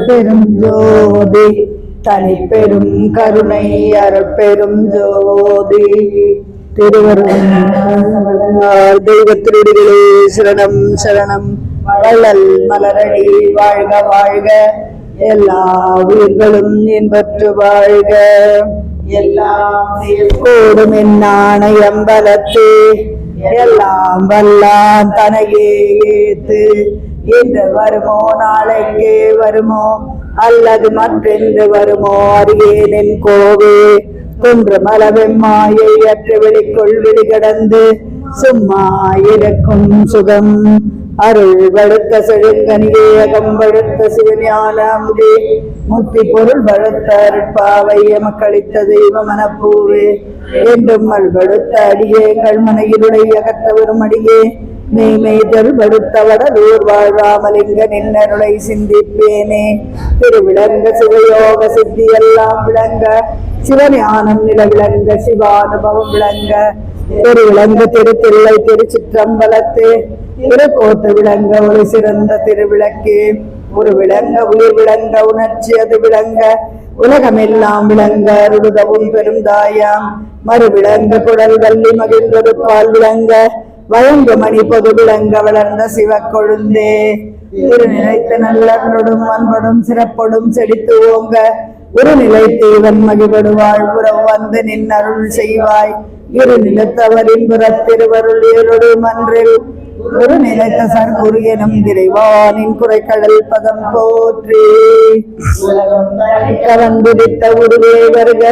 பெரும் ஜோதி தனிப்பெரும் கருணை அருட்பெரும் ஜோதி திருவருள் தெய்வத்திருடிகளே சரணம் சரணம். வள்ளல் மலரடி வாழ்க வாழ்க, எல்லா உயிர்களும் இன்பற்று வாழ்க. எல்லாம் கூடும் என்னாணயம் பலத்தே, எல்லாம் வல்லான் தனையே ஏத்து. இன்று வருமோ நாளைக்கே வருமோ, அல்லது மற்றென்று வருமோ அறியேனின் கோவே. குன்று மலவெம்மாயை அற்று வெளிக்குள் விழிகடந்து சும்மா இருக்கும் சுகம் அருள் வழுத்த செழுங்கனியே அகம்பழுத்த சிவஞானமுதே. முக்தி பொருள் வழுத்த அருட்பாவை எமக்களித்த தெய்வ மனப்பூவே. என்றும் அல்வழுத்த அடியேங்கள் மனையிருளை அகற்றவரும் அடியே மெய்மெய்தல் வடுத்தவடலூர் வாழ்ராமலிங்க நின்னருளை சிந்திப்பேனே. திருவிளங்க சிவயோக சித்தி எல்லாம் விளங்க, சிவஞானம் நில விளங்க, சிவானுபவம் விளங்க. திருவிளங்க திருத்தில்லை திருச்சிற்றம்பலத்தே, திருக்கோட்டு விளங்க ஒரு சிறந்த திருவிளக்கே. ஒரு விளங்க உயிர் விளங்க உணர்ச்சி அது விளங்க, உலகமெல்லாம் விளங்க அருளுதவும் பெருந்தாயாம். மறு விளங்க குடல் வள்ளி மகிழ்ந்தது பால் விளங்க, வழங்கு மணி பொது விளங்க வளர்ந்த சிவக்கொழுந்தே. இரு நிலைத்த நல்லருடும் அன்படும் சிறப்பொடும் செடித்து ஓங்க, ஒரு நிலைத்தேவன் மகிழ்வடுவாள் புறம் வந்து நின் அருள் செய்வாய். இரு நிலத்தவரின் புறத்திருவருள் ஏழொடு மன்றில், ஒரு நிலைத்த சர்க்குரு எனும் இறைவானின் குறைக்கடல் பதம் போற்றி. கலந்துடித்த உருவே வருக,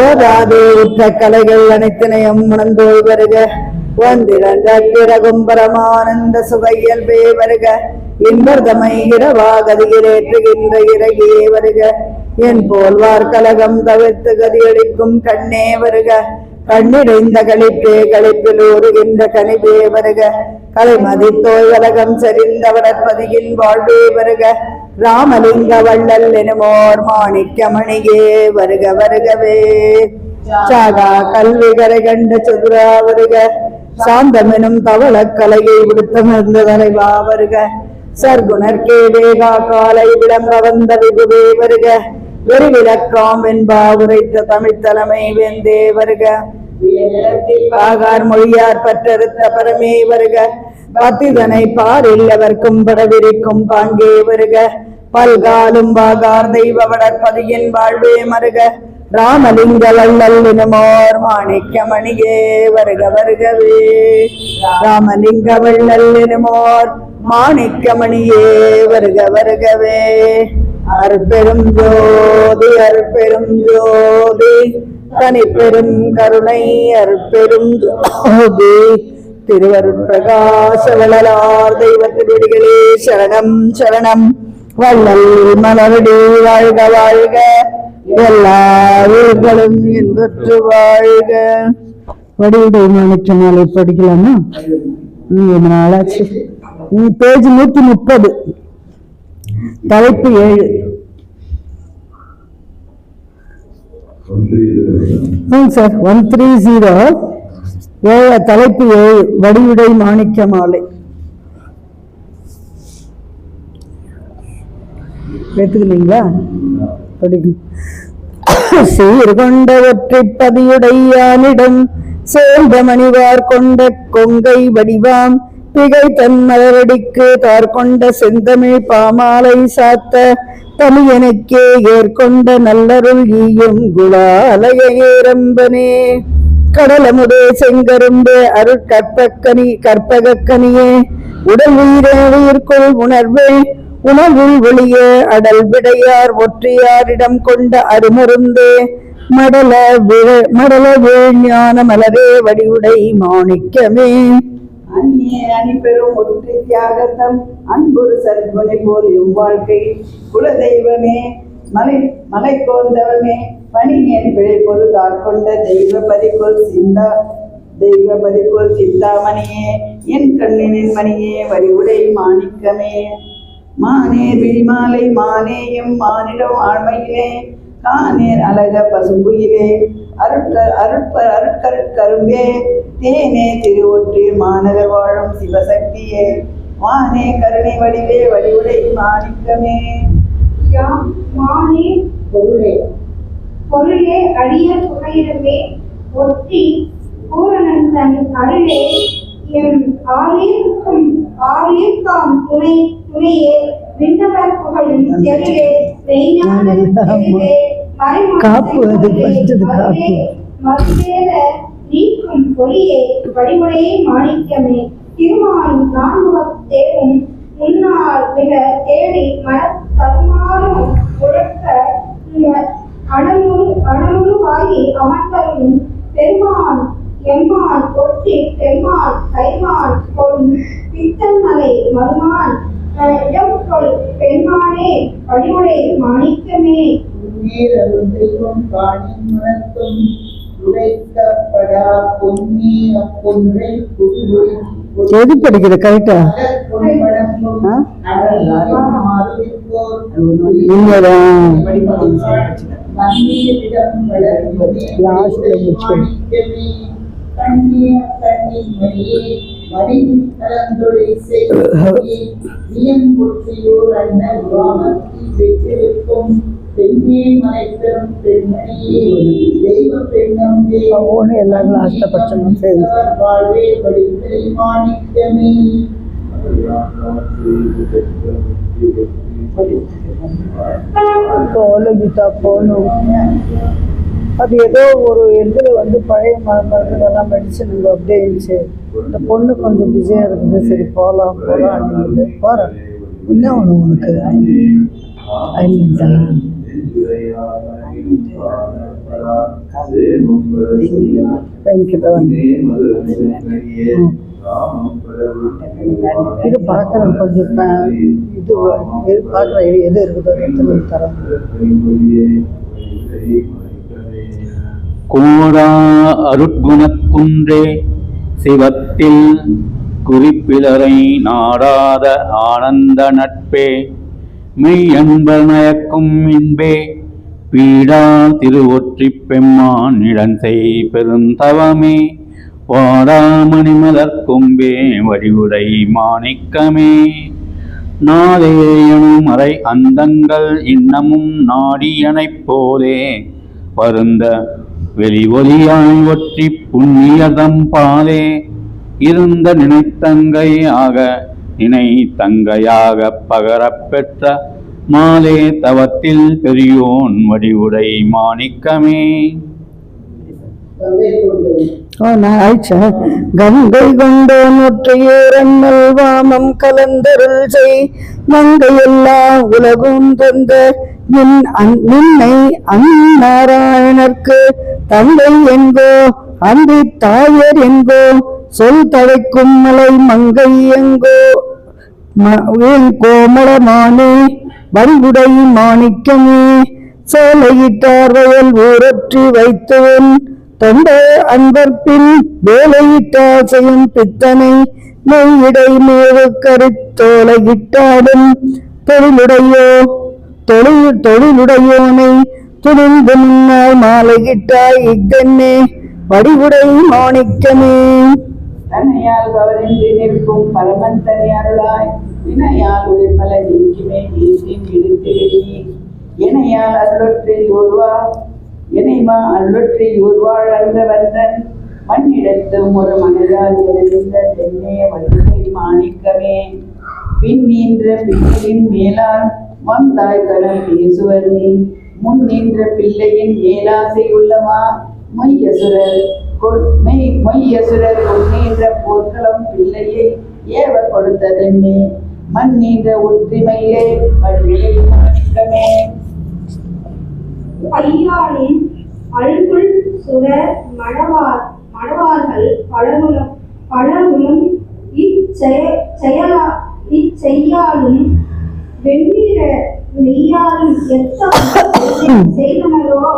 ஓதாதே உற்ற கலைகள் அனைத்தினையும் உணர்ந்தோய் வருக. வந்திரகும் பரமானந்த சுகையல்பே வருக, இன்பர்தமை இரவாகதியிலேற்றுகின்ற இறையே வருக. என் போல்வார் கலகம் தவிர்த்து கதியளிக்கும் கண்ணே வருக. கண்ணிடைந்த களிப்பே களிப்பில் ஊறுகின்ற கனிவே வருக. கலைமதித்தோய் வலகம் சரிந்த வளர்ப்பதியின் வாழ்வே வருக. ராமலிங்க வள்ளல் எனுமோர் மாணிக்கமணியே வருக வருகவே. சாகா கல்வி கரை கண்ட சுதுரா வருக. சாந்தமெனும் தவள கலையை விடுத்தமிருந்த தலைவா வருக. சர்க்குணர்கே வேகா காலை விளம்ப வந்த விபுவே வருக. ஒரு விளக்காம் வெண்பா உரைத்த தமிழ் தலைமை வேந்தே வருக. பாகார் மொழியார் பற்றறுத்த பரமே வருக. பத்திதனை பாரில் அவர்க்கும் படவிரிக்கும் பாங்கே வருக. பல்காலும் பாகார் தெய்வ வளர்ப்பதியின் வாழ்வே மருக. ராமலிங்க வள்ளல் எனுமோர் மாணிக்கமணியே வருக வருகவே. ராமலிங்க வள்ளல் எனுமோர் மாணிக்கமணியே வருக வருகவே. அருட்பெரும் ஜோதி அருட்பெரும் ஜோதி தனிப்பெரும் கருணை அருட்பெரும் ஜோதி. திருவருட்பிரகாச வள்ளலார் தெய்வத்திருடிகளே சரணம் சரணம். வள்ளல் மலரடி வாழ்க வாழ்க, எல்லா உயிர்களும் இன்பற்று வாழ்க. வடிவுடை மாணிக்க மாலை படிக்கலாமா? நாளாச்சு. பேஜ் 130, தலைப்பு 7. சார் 130 தலைப்பு 7, வடிவுடை மாணிக்க மாலை. எடுத்துக்கிறீங்களா? சீர்கொண்ட ஒற்றை பதியுடையானிடம் சேர்ந்த மணிவார் கொண்ட கொங்கை வடிவாம் பிகை தன் மலரடிக்கு தார்கொண்ட செந்தமிழ் பாமாலை சாத்த தமிழனுக்கே ஏற்கொண்ட நல்லருள் ஈயும் குலாலயேரம்பனே. கடலமுதே செங்கரும்பே அருட்கற்பக்கனி கற்பகக்கனியே, உடல் உயிரே உயிர்கொள் உணர்வே உணவுள் ஒளிய அடல் விடையார் ஒற்றையாரிடம் கொண்ட அருமருந்தே. மடல வீழ் ஞான மலரே வடிவுடை மாணிக்கமே. அந்நிய அணிபெரும் ஒற்றை தியாகத்தம் அன்புரு சர்க்குணை போலியும் வாழ்க்கை. குலதெய்வமே மலை கோர்ந்தவமே, பணியேன் பிழைப்பொரு தாட்கொண்ட தெய்வ பதிகோல் சிந்தாமணியே. என் கண்ணினின் மணியே வடிவுடை மாணிக்கமே. மானேர் விழிமாலை மானேயும் மானிடம் ஆண்மையிலே, கானேர் அழக பசும்புயிலே அருட்கருட்கரும்பே. தேனே திருவொற்றில் மாநகர் வாழும் சிவசக்தியே, வானே கருணை வடிவே வடிவுடை மாணிக்கமே. மானே பொருளே அடிய புகையிடமே ஒற்றி பூரணன் தன் அருளே எம் ஆரியர்க்காம் துணையே விண்ணவர் புகழும் தெருளே வெய்ஞான தெருளே மறுவேத நீக்கும் பொறியே வடிவுடையே மாணிக்கமே திருமாலும் நான்முகத்தேவும் முன்னால் மிக தேடி தருமாறும் உழக்க அனலுருவாகி அமர்ந்தரும் பெருமான் எம்மான் ஒற்றி பெருமான் கைமான் கொள்ளும் பித்தன்மலை மருமான் இடம்கொள் பெருமானே வடிவுடை மாணிக்கமே தெய்வம் காணி மனத்தும் உரைக்கப்படா பொன்னே அப்பொன்றை எது படிக்கிற கரெக்டா எல்லாரும் லாஸ்ட்ல படிச்சோம் கீதா போகணும். அது ஏதோ ஒரு இதில் வந்து பழைய மருந்துகள்லாம் மெடிசன் அப்படியே இருந்துச்சு. இந்த பொண்ணு கொஞ்சம் பிஸியாக இருக்குது. சரி போகலாம் அப்படின்ட்டு போகிறேன். என்ன ஒன்று உனக்கு ஐமெண்ட்டெல்லாம் இது பார்க்குறேன். கொஞ்சம் இது பார்க்குறேன். எது இருக்குதோ எடுத்து தரேன். கோடா அருட்குணக்குன்றே சிவத்தில் குறிப்பிலரை நாடாத ஆனந்த நட்பே மெய்யன்பனயக்கும் இன்பே பீடா திருவொற்றி பெம்மான் இடன்செய் பெருந்தவமே வாடாமணிமலர் கொம்பே வடிவுடை மாணிக்கமே நாதேயனும் மறை அந்தங்கள் இன்னமும் நாடியனைப் போலே வருந்த வெளி ஒலியாய் ஒற்றி புண்ணியதம் பாலே இருந்த நினைத்தங்கையாக பகரப் பெற்ற மாலே தவத்தில் பெரியோன் வடிவுடை மாணிக்கமே. கங்கை கொண்டோன் ஒற்றையேரண்ணல் வாமம் கலந்தருள் செய் மங்கையெல்லா உலகும் தந்த நின்னை அந்நாராயணர்க்கு தந்தை என்கோ அன்றி தாயர் என்கோ சொல் தழைக்கும் மலை மங்கை எங்கோ கோமளமானே வடிவுடை மாணிக்கமே சோலையிட்டார் வயல் ஊரற்றி வைத்தவன் தொண்டை அன்பர்பின் வேலையிட்டார் செய்யும் பித்தனை மெய்யிடை மேவு கருத்தோலையிட்டாலும் தொழிலுடையோனை துணிந்து முன்னால் மாலையிட்டாய் இக்கண்ணே வடிவுடை மாணிக்கமே. தனையால் கவரின்றி நிற்கும் பரமன் தனியாருளாய் வினையால் உயிர்மல நீக்கிமே நீட்டின் இழுத்திலேயே எனையால் அருளொற்றில் ஊர்வாழ் அன்றவன்றன் மண்ணிடத்தும் ஒரு மனதால் எழுந்த தென்னே வடிவுடை மாணிக்கமே பின் நின்ற பிள்ளையின் மேலால் வந்தாய் கரல் பேசுவர் நீ முன் நின்ற பிள்ளையின் மேலாசை உள்ளவா மொய்யசுரர் பொன்னீன்ற போர்க்களம் பிள்ளையை ஏவ கொடுத்ததென்னே மண் நீன்ற ஒற்றுமையிலே வடிவிலை மாணிக்கமே. பையாளும் அழுகுள் சுரர் மடவார்கள் பலரும் இச்செய்யாலும் வெண்ணீர மெய்யாலும் செய்தனரோ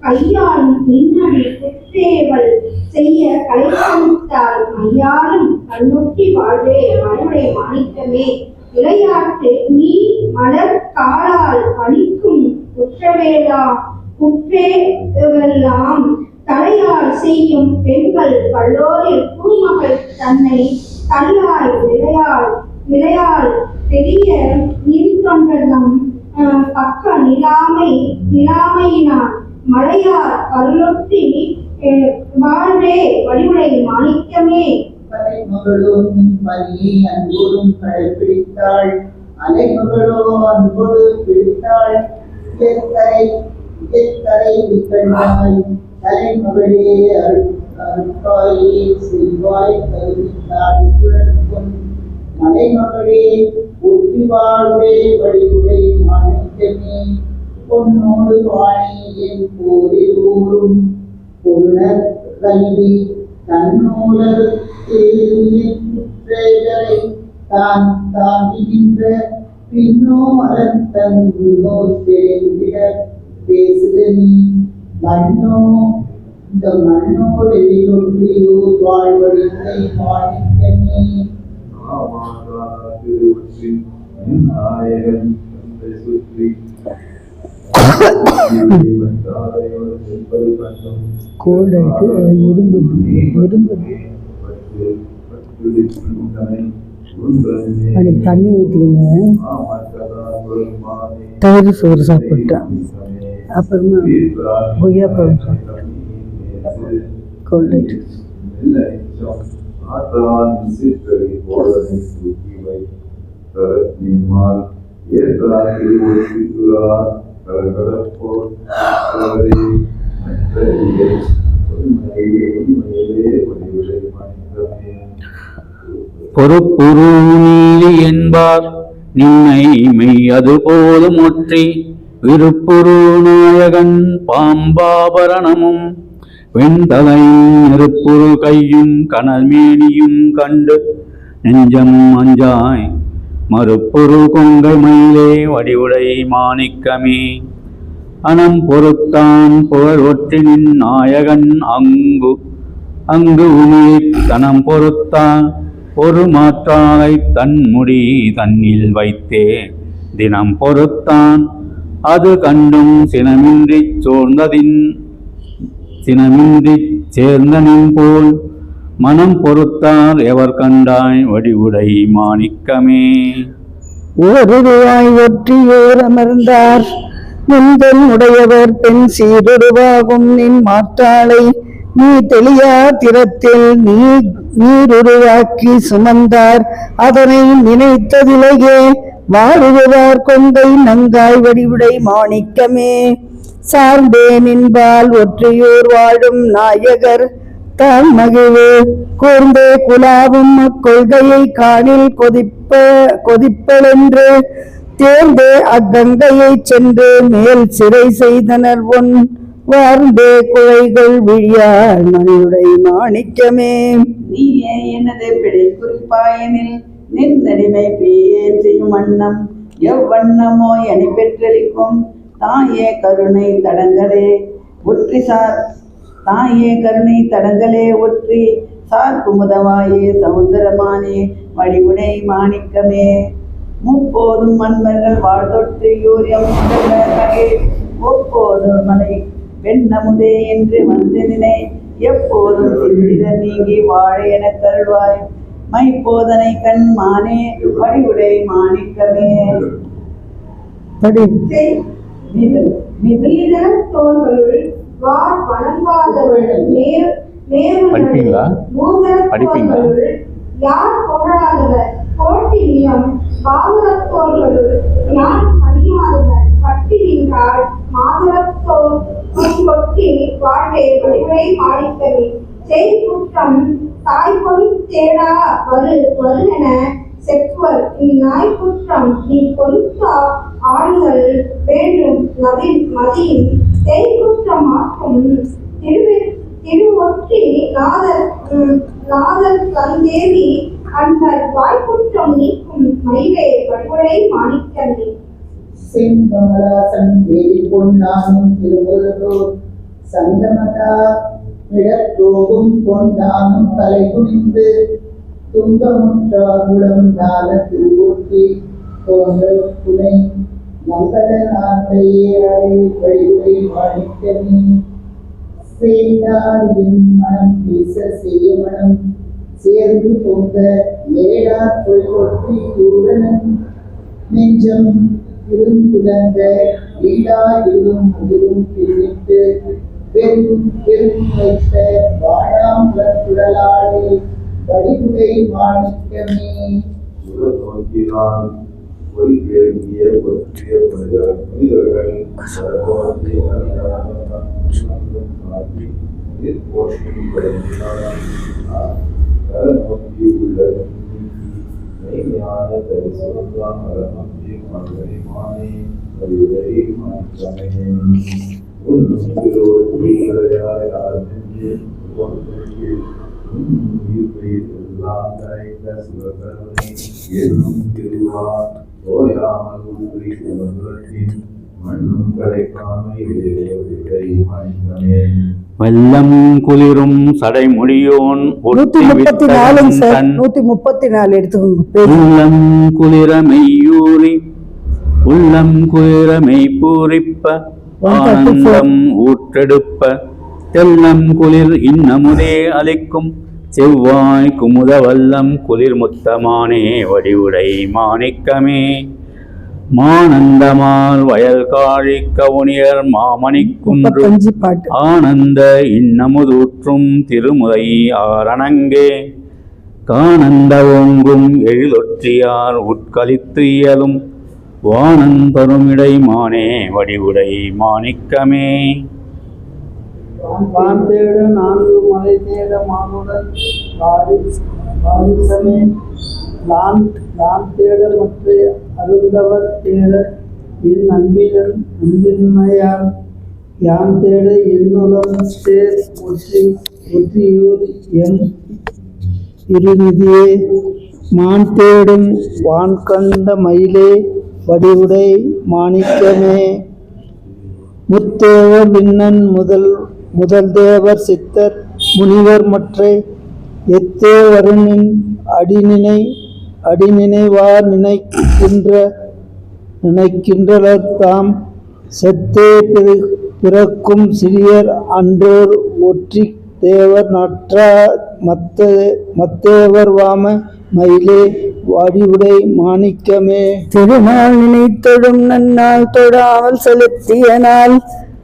கையாலும் நின்னடி குத்தேவல் செய்ய கலைத்தால் மையாலும் கண்ணுட்டி வாழ்வே மனுடைய மாணிக்கமே விளையாட்டு நீ மலர் காலால் பணிக்கும் குற்றேவெல்லாம் தலையால் செய்யும் பெண்கள் பல்லோரில் பூமகள் தன்னை தள்ளாய் விளையால் பெரிய நீர் தொண்டர்தம் பக்க நிலாமையினான் மலையார் கருளொற்றி வாழ்வே வடிவுடை மாணிக்கமே. மகளும் பணியை அன்போடும் கடைபிடித்தாள். அலைமகளோ அன்போடு பிடித்தாள். இயற்கரை விக்கண்டாய் தலைமகளே அருட்காயே செல்வாய் கருதித்தாள். மலைமகளே ஒற்றி வாழ்வே வடிவுடை மாணிக்கமே. பொன்னோடு வாணி என் போரில் ஊரும் பொருள கல்வி தன்னூலர் குற்றங்களை தான் தாங்குகின்ற பின்னோ அறந்தோ தெரிந்திட பேசுக நீ மண்ணோ இந்த மண்ணோடு எதிரொன்றியோ வாழ்வழித்தை மாணிக்கமே. கோல்டு ஆகிட்டு இரும்பு அன்னைக்கு தண்ணி ஊற்றிக்கிங்க தயிர் சோறு சாப்பிட்டேன். அப்புறமா கொய்யாப்பழம் சாப்பிட்டேன். கோல்டு ஆகிட்டு பொறுப்புரு நீலி என்பார் நின்னை மெய் அதுபோதும் ஒற்றி விருப்புரு நாயகன் பாம்பாபரணமும் வெண்தலை நெருப்புரு கையும் கனல் மேனியும் கண்டு நெஞ்சம் அஞ்சாய் மறுப்புரு கொங்கை மயிலே வடிவுடை மாணிக்கமே. அனம் பொறுத்தான் புகழ் ஒற்றினின் நாயகன் அங்கு உமிழி தனம் பொறுத்தான் ஒரு மாற்றாலை தன்முடி தன்னில் வைத்தே தினம் பொறுத்தான் அது கண்டும் சினமின்றி சேர்ந்தனின் போல் மனம் பொறுத்தார் எவர் கண்டாய் வடிவுடை மாணிக்கமே. ஓருருவாய் ஒற்றியோர் அமர்ந்தார் முன்பெண் உடையவர் பெண் சீருருவாகும் நின் மாற்றாளை நீ தெளியா திறத்தில் நீருருவாக்கி சுமந்தார் அதனை நினைத்ததிலேயே வாழுவார் கொங்கை நங்காய் வடிவுடை மாணிக்கமே. சார்ந்தே நின்பால் ஒற்றியோர் வாழும் நாயகர் தான் மகிழ்வு கூர்ந்தே குலாவும் அக்கொள்கையை காணில் கொதிப்பென்று தேர்ந்தே அக்கங்கையை சென்று மேல் சிறை செய்தனர் ஒன் வார்ந்தே குழைகள் விழியாள் மணியுடை மாணிக்கமே. நீயே எனது பிழை குறிப்பாயனில் நின்னடிமை பேயேன் செய்யும் வண்ணம் எவ்வண்ணமோ என பெற்றளிக்கும் தாயே கருணை தடங்களே ஒற்றி சார் குமுதவாயே சமுத்திரமானே வடிவுடை மாணிக்கமே. முப்போதும் மன்மர்கள் வாழ்தொற்று யூரியம் ஒப்போது மலை வெண்ணமுதே என்று வந்ததினை எப்போதும் சிந்திர நீங்கி வாழ என கருள்வாய் மைப்போதனை கண் மானே வடிவுடை மாணிக்கமே. படிப்பீங்களா? யார் புகழாதவர் கோட்டிலியம் பாவரத்தோர்களுள் யார் பணியாதவர் பட்டி நின்றால் மாதரத்தோர் கொட்டி வாழ்வே வடிவுடை மாணிக்கமே. செய் குற்றம் தாய்பொறி தேடா வருவென செக்குவர் இந்நாய் குற்றம் நீ பொறுத்தா ஆளுதல் வேண்டும் மதியின் செய் குற்றம் ஆக்கும் திருவொற்றி நாதர் தந்தேவி அன்பர் வாய்க்குற்றம் நீக்கும் மயிலே வடிவுடை மாணிக்கமே. செங்கமலாசன் தேவி பொன்னானும் திருமுருகோர் சங்கமதா இடத்தோகும் பொன்னானும் தலை குனிந்து துன்பமுற்றாகுளம் நான திருவூர்த்தி தோன்றல் துணை மங்கள நாட்டையே அடை வடிவுடை மாணிக்கமே. சேடாரின் மனம் பேச செய்ய மனம் சேர்ந்து பொங்க ஏடா பொய் ஒற்றி தூரனன் நெஞ்சம் திருந்துலங்க ஈடா இடும் முதிரும் பிரிவிட்டு பெரும் பெரும் வைத்த வாழாம்புடலாளே வடிவுடை மாணிக்கமே. நோக்கினால் ஒலிபெருங்கிய ஒற்றிய புனிதர்கள் நோக்கி உள்ள மெய்ஞான தரிசனம் நோக்கி மகளிமானே வலியுரை மாற்றமே வெள்ளம் குளிரும் சடைமுடியோன் 134 சார், 134 எடுத்துக்கோங்க. உள்ளம் குளிர மெய்யூரி உள்ளம் குளிர மெய்பூரிப்ப ஆனந்தம் ஊற்றெடுப்ப தெல்லம் குளிர் இன்னமுதே அளிக்கும் செவ்வாய் குமுத வல்லம் குளிர் முத்தமானே வடிவுடை மாணிக்கமே. மானந்தமால் வயல் காழி கவுனியர் மாமணிக்குன்று 35 பாட்டு. ஆனந்த இன்னமுதூற்றும் திருமுறை ஆரணங்கே கானந்த ஓங்கும் எழிலொற்றியார் உட்கலித்து இயலும் வானந்தருமிடை மானே வடிவுடை மாணிக்கமே. வான் தேட 4 மலை தேட மானுடன் வாரிசமே நான் தேட மற்ற அருந்தவர் தேட என் அன்பின்மையால் யான் தேட என்னுடன் சேர் ஒற்றியூர் என் இருநிதியே மான் தேடும் வான் கண்ட மயிலே வடிவுடை மாணிக்கமே. முத்தேவர் விண்ணன் முதல் தேவர் சித்தர் முனிவர் மற்ற எத்தேவருனின் அடிநினைவார் நினைக்கின்றனர் தாம் செத்தே பிறக்கும் சிறியர் அன்றோர் ஒற்றி தேவர் மத்தேவர் வாம மயிலே வடிவுடை மாணிக்கமே. திருநாள் நினைத்தொடும் நன்னாள் தொடாமல் செலுத்திய நாள்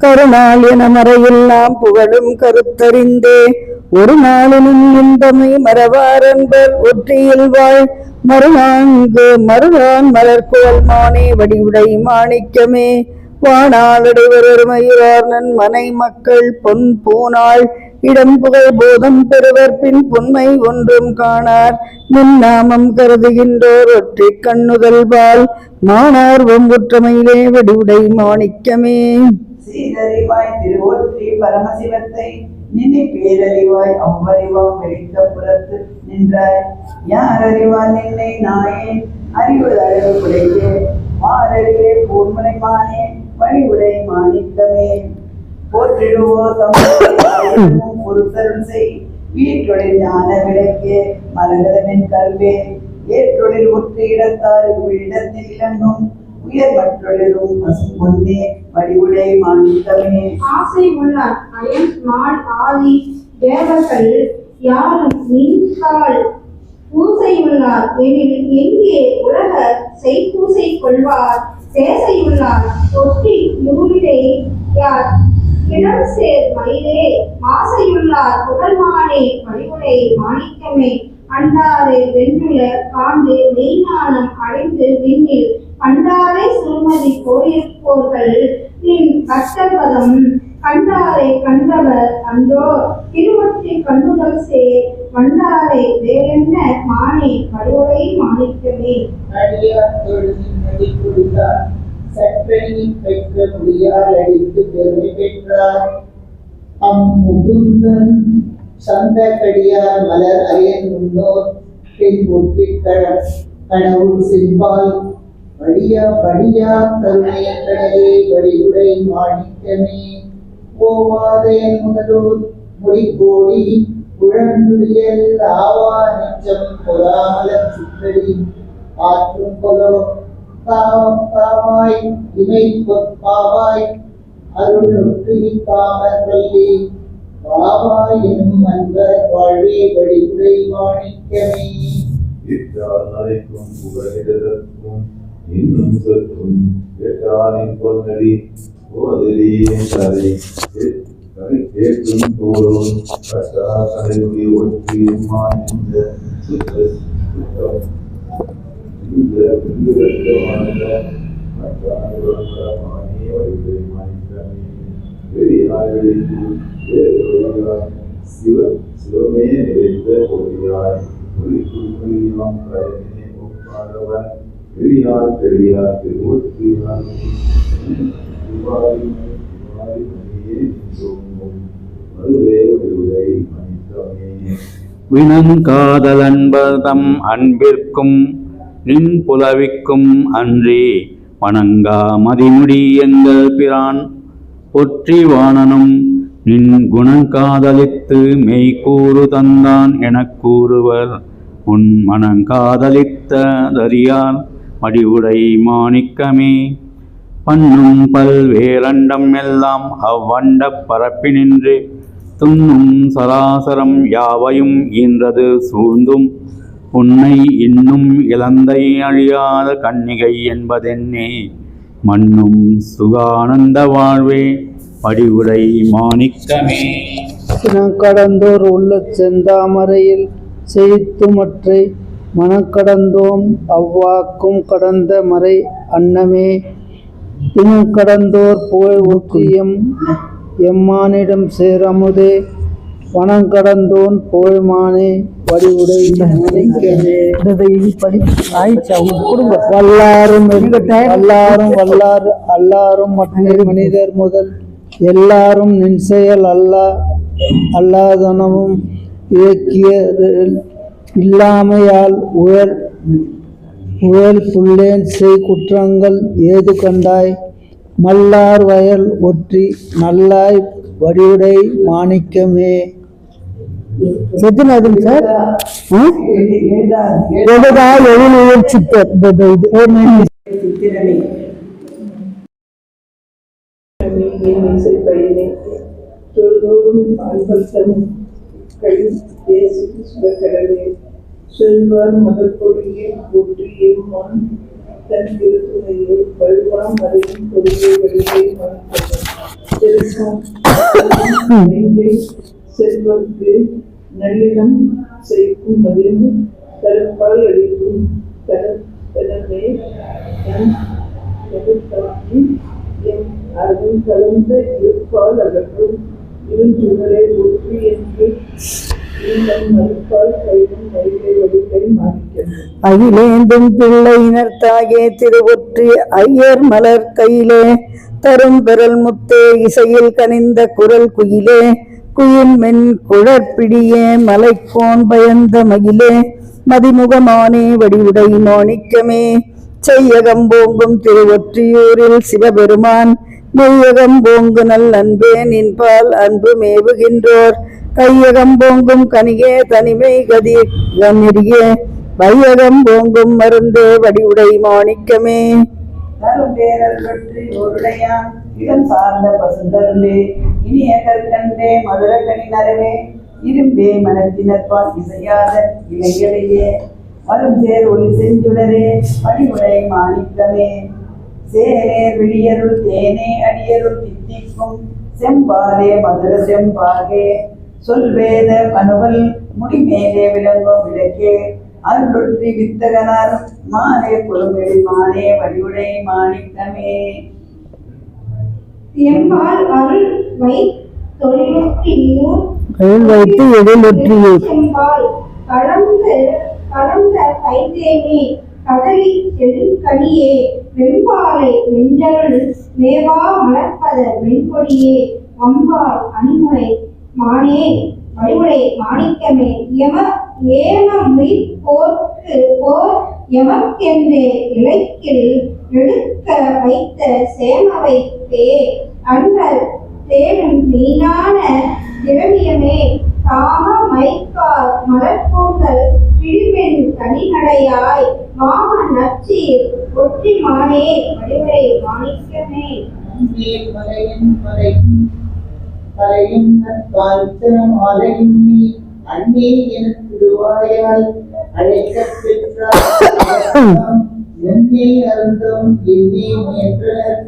கருநாள் என மறையெல்லாம் புகழும் கருத்தறிந்தே ஒரு நாளினும் இன்பமை மறவாரன்பர் ஒற்றியில் வாழ் மறுநான் மலர்கோல் மானே வடிவுடை மாணிக்கமே. வானாளடைவர் மயிரார்னன் மனை மக்கள் பொன் பூனாள் இடம் புகழ் போதம் பெறுவர் பின் புன்மை ஒன்றும் காணார் மின்னாமம் கருதுகின்றோர் ஒற்றை கண்ணுதல் பால் மானார் ஒம்புற்றமையிலே வடிவுடை மாணிக்கமே. சீரறிவாய் திருவொற்றி பரமசிவத்தை நினை பேரறிவாய் அவ்வறிவாம் வெளித்த புறத்து நின்றாய் யார் அறிவார் நின்னை நாயே அறிவு அழகு உடையே மாறறிவே பூர்முனைமானே வடிவுடை மாணிக்கமே. போற்றிடுவோ தம் பொருத்தருள் செய் வீட்டொழில் ஞான விளக்கே மரகதமின் கல்வே ஏற்றொழில் ஒற்று இடத்தார் இடத்தில் இளங்கும் உயர் மற்றொழிலும் பசும் பொன்னே வடிவுடை மாணிக்கமே. ஆசை உள்ளார் அயன் மால் ஆதி தேவர்கள் யாரும் நின்றால் பூசையுள்ளார் எனில் எங்கே உலக செய்பூசை கொள்வார் சேசையுள்ளார் ஒற்றி நூலிடை யார் இடம் சேர் மயிலே மாசையுள்ளார் புகழ்மானே வடிவுடை மாணிக்கமே. அண்டாரை வெண்ணுல காண்டு மெய்ஞானம் அடைந்து விண்ணில் கண்டாரை சுருமதி போயிருப்போர்கள் நின் கஷ்டபதம் கண்டாரை கண்டவர் அன்றோ திருவொற்றி கண்ணுதல் சேர் வண்டாரை வேறென்ன மானே வடிவுடை மாணிக்கமே. அடியார் தொழுதின் நடி கொடுத்தார் சற்றெனின் பெற்ற முடியால் அடித்து பெருமை பெற்றார் முகுந்தன் சந்த கடியார் மலர் அயன் முன்னோர் பின் ஒற்றி கடவுள் சென்பால் வடியா கருணைய கடலே வடிவுடை மாணிக்கமே. போவாதேன் முதலூர் முடிகோடி குழந்துயல் ஆவா நெஞ்சம் பொறாமலர் சித்தடி ஆற்றும் கொலோ காவாய் இமை பொற்பாவாய் அருள் ஒற்றி காமர்களே பாவாய் எனும் அன்பர் வாழ்வே வடிவுடை மாணிக்கமே. இத்தால் நரைக்கும் புகழிடதற்கும் இன்னும் சற்றும் கேட்டானின் பொன்னடி போதலியின் கதை கேட்கும் தோறும் கட்டா கதையுடைய ஒற்றியும் மாநில சுத்தம் இந்த பிந்துகட்டமான சிவமே நிறைந்த ஒளியாய் ஒளிக்குள்ளியாம் கரையினை ஒப்பாதவன் பெரியார் பெரியார் திருவொற்றியார் மதுரை ஒளிவுரை மனிதமே வினங்காதலன்பதம் அன்பிற்கும் நின் புலவிக்கும் அன்றி வணங்கா மதிமுடி எங்கள் பிரான் பொற்றி வாணனும் நின் குணங்காதலித்து மெய்கூறு தந்தான் எனக் கூறுவர் உன் மனங்காதலித்ததறியார் மடிவுடை மாணிக்கமே. பண்ணும் பல்வேரண்டம் எல்லாம் அவ்வண்டப் பரப்பினின்று துண்ணும் சராசரம் யாவையும் ஈன்றது சூழ்ந்தும் உன்னை இன்னும் இழந்தை அழியாத கன்னிகை என்பதென்னே. மண்ணும் சுகானந்த வாழ்வே படிவுடை மாணிக்கமே. கடந்தோர் உள்ள செந்தாமரையில் செய்துமற்றை மனக்கடந்தோம் அவ்வாக்கும் கடந்த மறை அன்னமே. தினங்கடந்தோர் புகழ் ஒற்றியம் எம்மானிடம் சேரமுதே. வனங்கடந்தோன் புகழ்மானே வடிவுடை வல்லாரும் வல்லாரும் வல்லாறு அல்லாரும் மற்ற மனிதர் முதல் எல்லாரும் நின் செயல் அல்லாதனவும் இயக்கிய இல்லாமையால் உயல் புள்ளேன் செய் குற்றங்கள் ஏது கண்டாய். மல்லார் வயல் ஒற்றி நல்லாய் வடிவுடை மாணிக்கமே. எத்தனாவது சார்? சித்திரமே செல்வார் மதப்பொழியை ஒற்றியம்மான் தன் திருத்துணையை வல்வாம் மறையும் பொருளை வழியை செல்வர்க்கு நல்லிடம் செய்யும் மகிழ்ந்து தரப்பால் அளிக்கும் தனமே என் அருள் கலந்த இருப்பால் அகற்றும் இவன் சுடரை ஒற்றி என்று அகிலேந்தும் பிள்ளையினர்த்தாகே திருவொற்றி ஐயர் மலர் கையிலே தரும் பெறல் முத்தே இசையில் கனிந்த குரல் குயிலே குயில் மென் குழற்பிடியே மலைக்கோன் பயந்த மகிழே மதிமுகமானே வடிவுடை மாணிக்கமே. செய்யகம்போங்கும் திருவொற்றியூரில் சிவபெருமான் மெய்யகம்போங்கு நல் அன்பே நின்பால் அன்பு மேவுகின்றோர் கையகம்போங்கும் கனியே தனிமை கதி கண்ணியே வையகம் போங்கும் மருந்தே வடிவுடை மாணிக்கமே. தரும் பேரல் பற்றி ஒருடையான் இடம் சார்ந்த பசுந்தருளே இனிய கற்கண்டே மதுரகனி நரவே இரும்பே மனத்தினர்பால் இசையாத இளைஞரையே வரும் சேர் ஒளி செஞ்சுடரே வடிவுடை மாணிக்கமே. சேரேர் விழியருள் தேனே அடியருள் தித்திக்கும் செம்பாலே மதுர செம்பாகே சொல்வேத கனுவல் முடிமேலே விளங்கும் விளக்கே அருளொற்றி வித்தகனார் மானே பொறுமெழி மானே வடிவுடை மாணிக்கமே. எம்பால் அருள் தொழிலொற்றியூர் வைத்து எழிலொற்றியூர் செம்பால் கலந்த கைதேனே கடலி செழுக்கடியே வெம்பாலை வெஞ்சருள் மேவா மலர்ப்பத வெண்கொடியே அம்பாள் அணிமுறை மானே வடிவுடை மாணிக்கமே. போர் எமக்கென்றே இலக்கில் எடுக்க வைத்த சேமவைப்பே அன்பர் தேடும் மீனான திரவியமே. காம மைக்கார் மலர்பூங்கள் பிடிமென் தனிநடையாய் மாம நச்சீர் ஒற்றி மானே வடிவுடை மாணிக்கமே. மலையும் நற்பால்தரம் ஆலையும் நீ அன்னே என திருவாயால் அழைக்கப் பெற்றார் என்னே அருந்தம் என்னே என்றனர்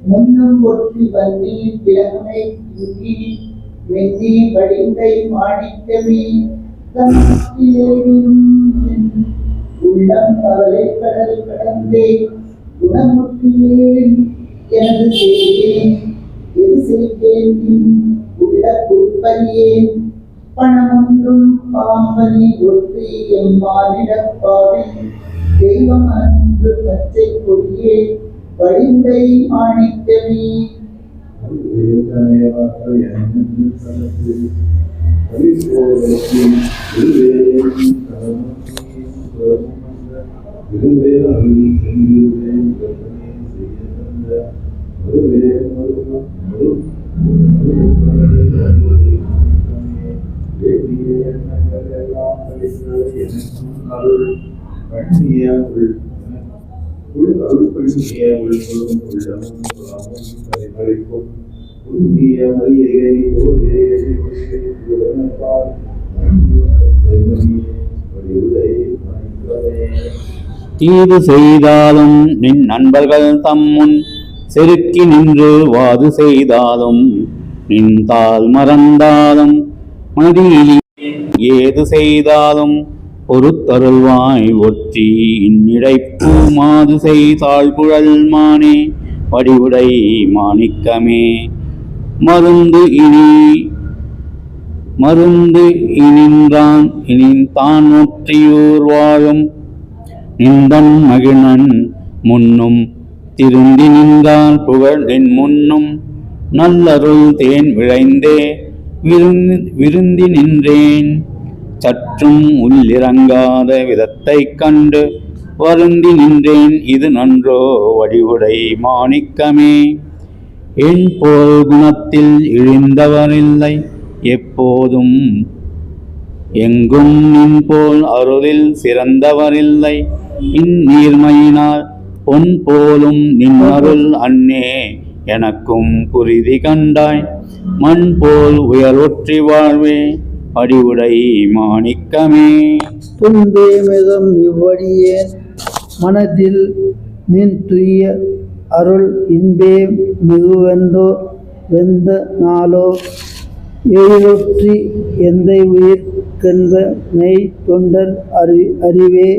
முன்னும் ஒற்றி வன்னி கிழமை இங்கி வெண்ணி வடிந்தை மாணிக்கமே தன்னிலேயும் உள்ளம் கவலை கடல் கடந்தே குணமுற்றியேன் எனது செய்தேன் எது செய்தேன் உள்ள குறிப்பறியேன் பணமொன்றும் பாம்பனை ஒற்றி எம்மானிடப்பாவி தெய்வம் அன்று பச்சை கொடியே வழிமுறை மாணிக்கமே தீது செய்தாலும் நின் நண்பர்கள் தம்முன் செருக்கி நின்று வாது செய்தாலும் நின் தாள் மறந்தாலும் மதியிலே ஏது செய்தாலும் பொறுத்தருள்வாய் ஒற்றி இன்னிடைப்பு மாது செய்தாள் குழல் மானே வடிவுடை மாணிக்கமே மருந்து இனின்றான் இனின்தான் ஒற்றியூர் வாழும் நின்றன் மகிழன் முன்னும் திருந்தி நின்றால் புகழ் என் முன்னும் நல்லருள் தேன் விளைந்தே விருந்தி நின்றேன் சற்றும் உள்ளிறங்காத விதத்தைக் கண்டு வருந்தி நின்றேன் இது நன்றோ வடிவுடை மாணிக்கமே என் போல் குணத்தில் இழிந்தவரில்லை எப்போதும் எங்கும் நின் போல் அருளில் சிறந்தவரில்லை இந்நீர்மையினால் பொன் போலும் நின் அருள் அன்னே எனக்கும் புரிதி கண்டாய் மண் போல் உயர்வொற்றி வாழ்வே அடிவுடை மாணிக்கமே துன்பே மிதம் இவ்வழியே மனதில் நின் துய்ய அருள் இன்பே மிகுவெந்தோ வெந்த நாளோ எழிலொற்றி எந்தை உயிர்கென்ப மெய் தொண்டர் அறிவே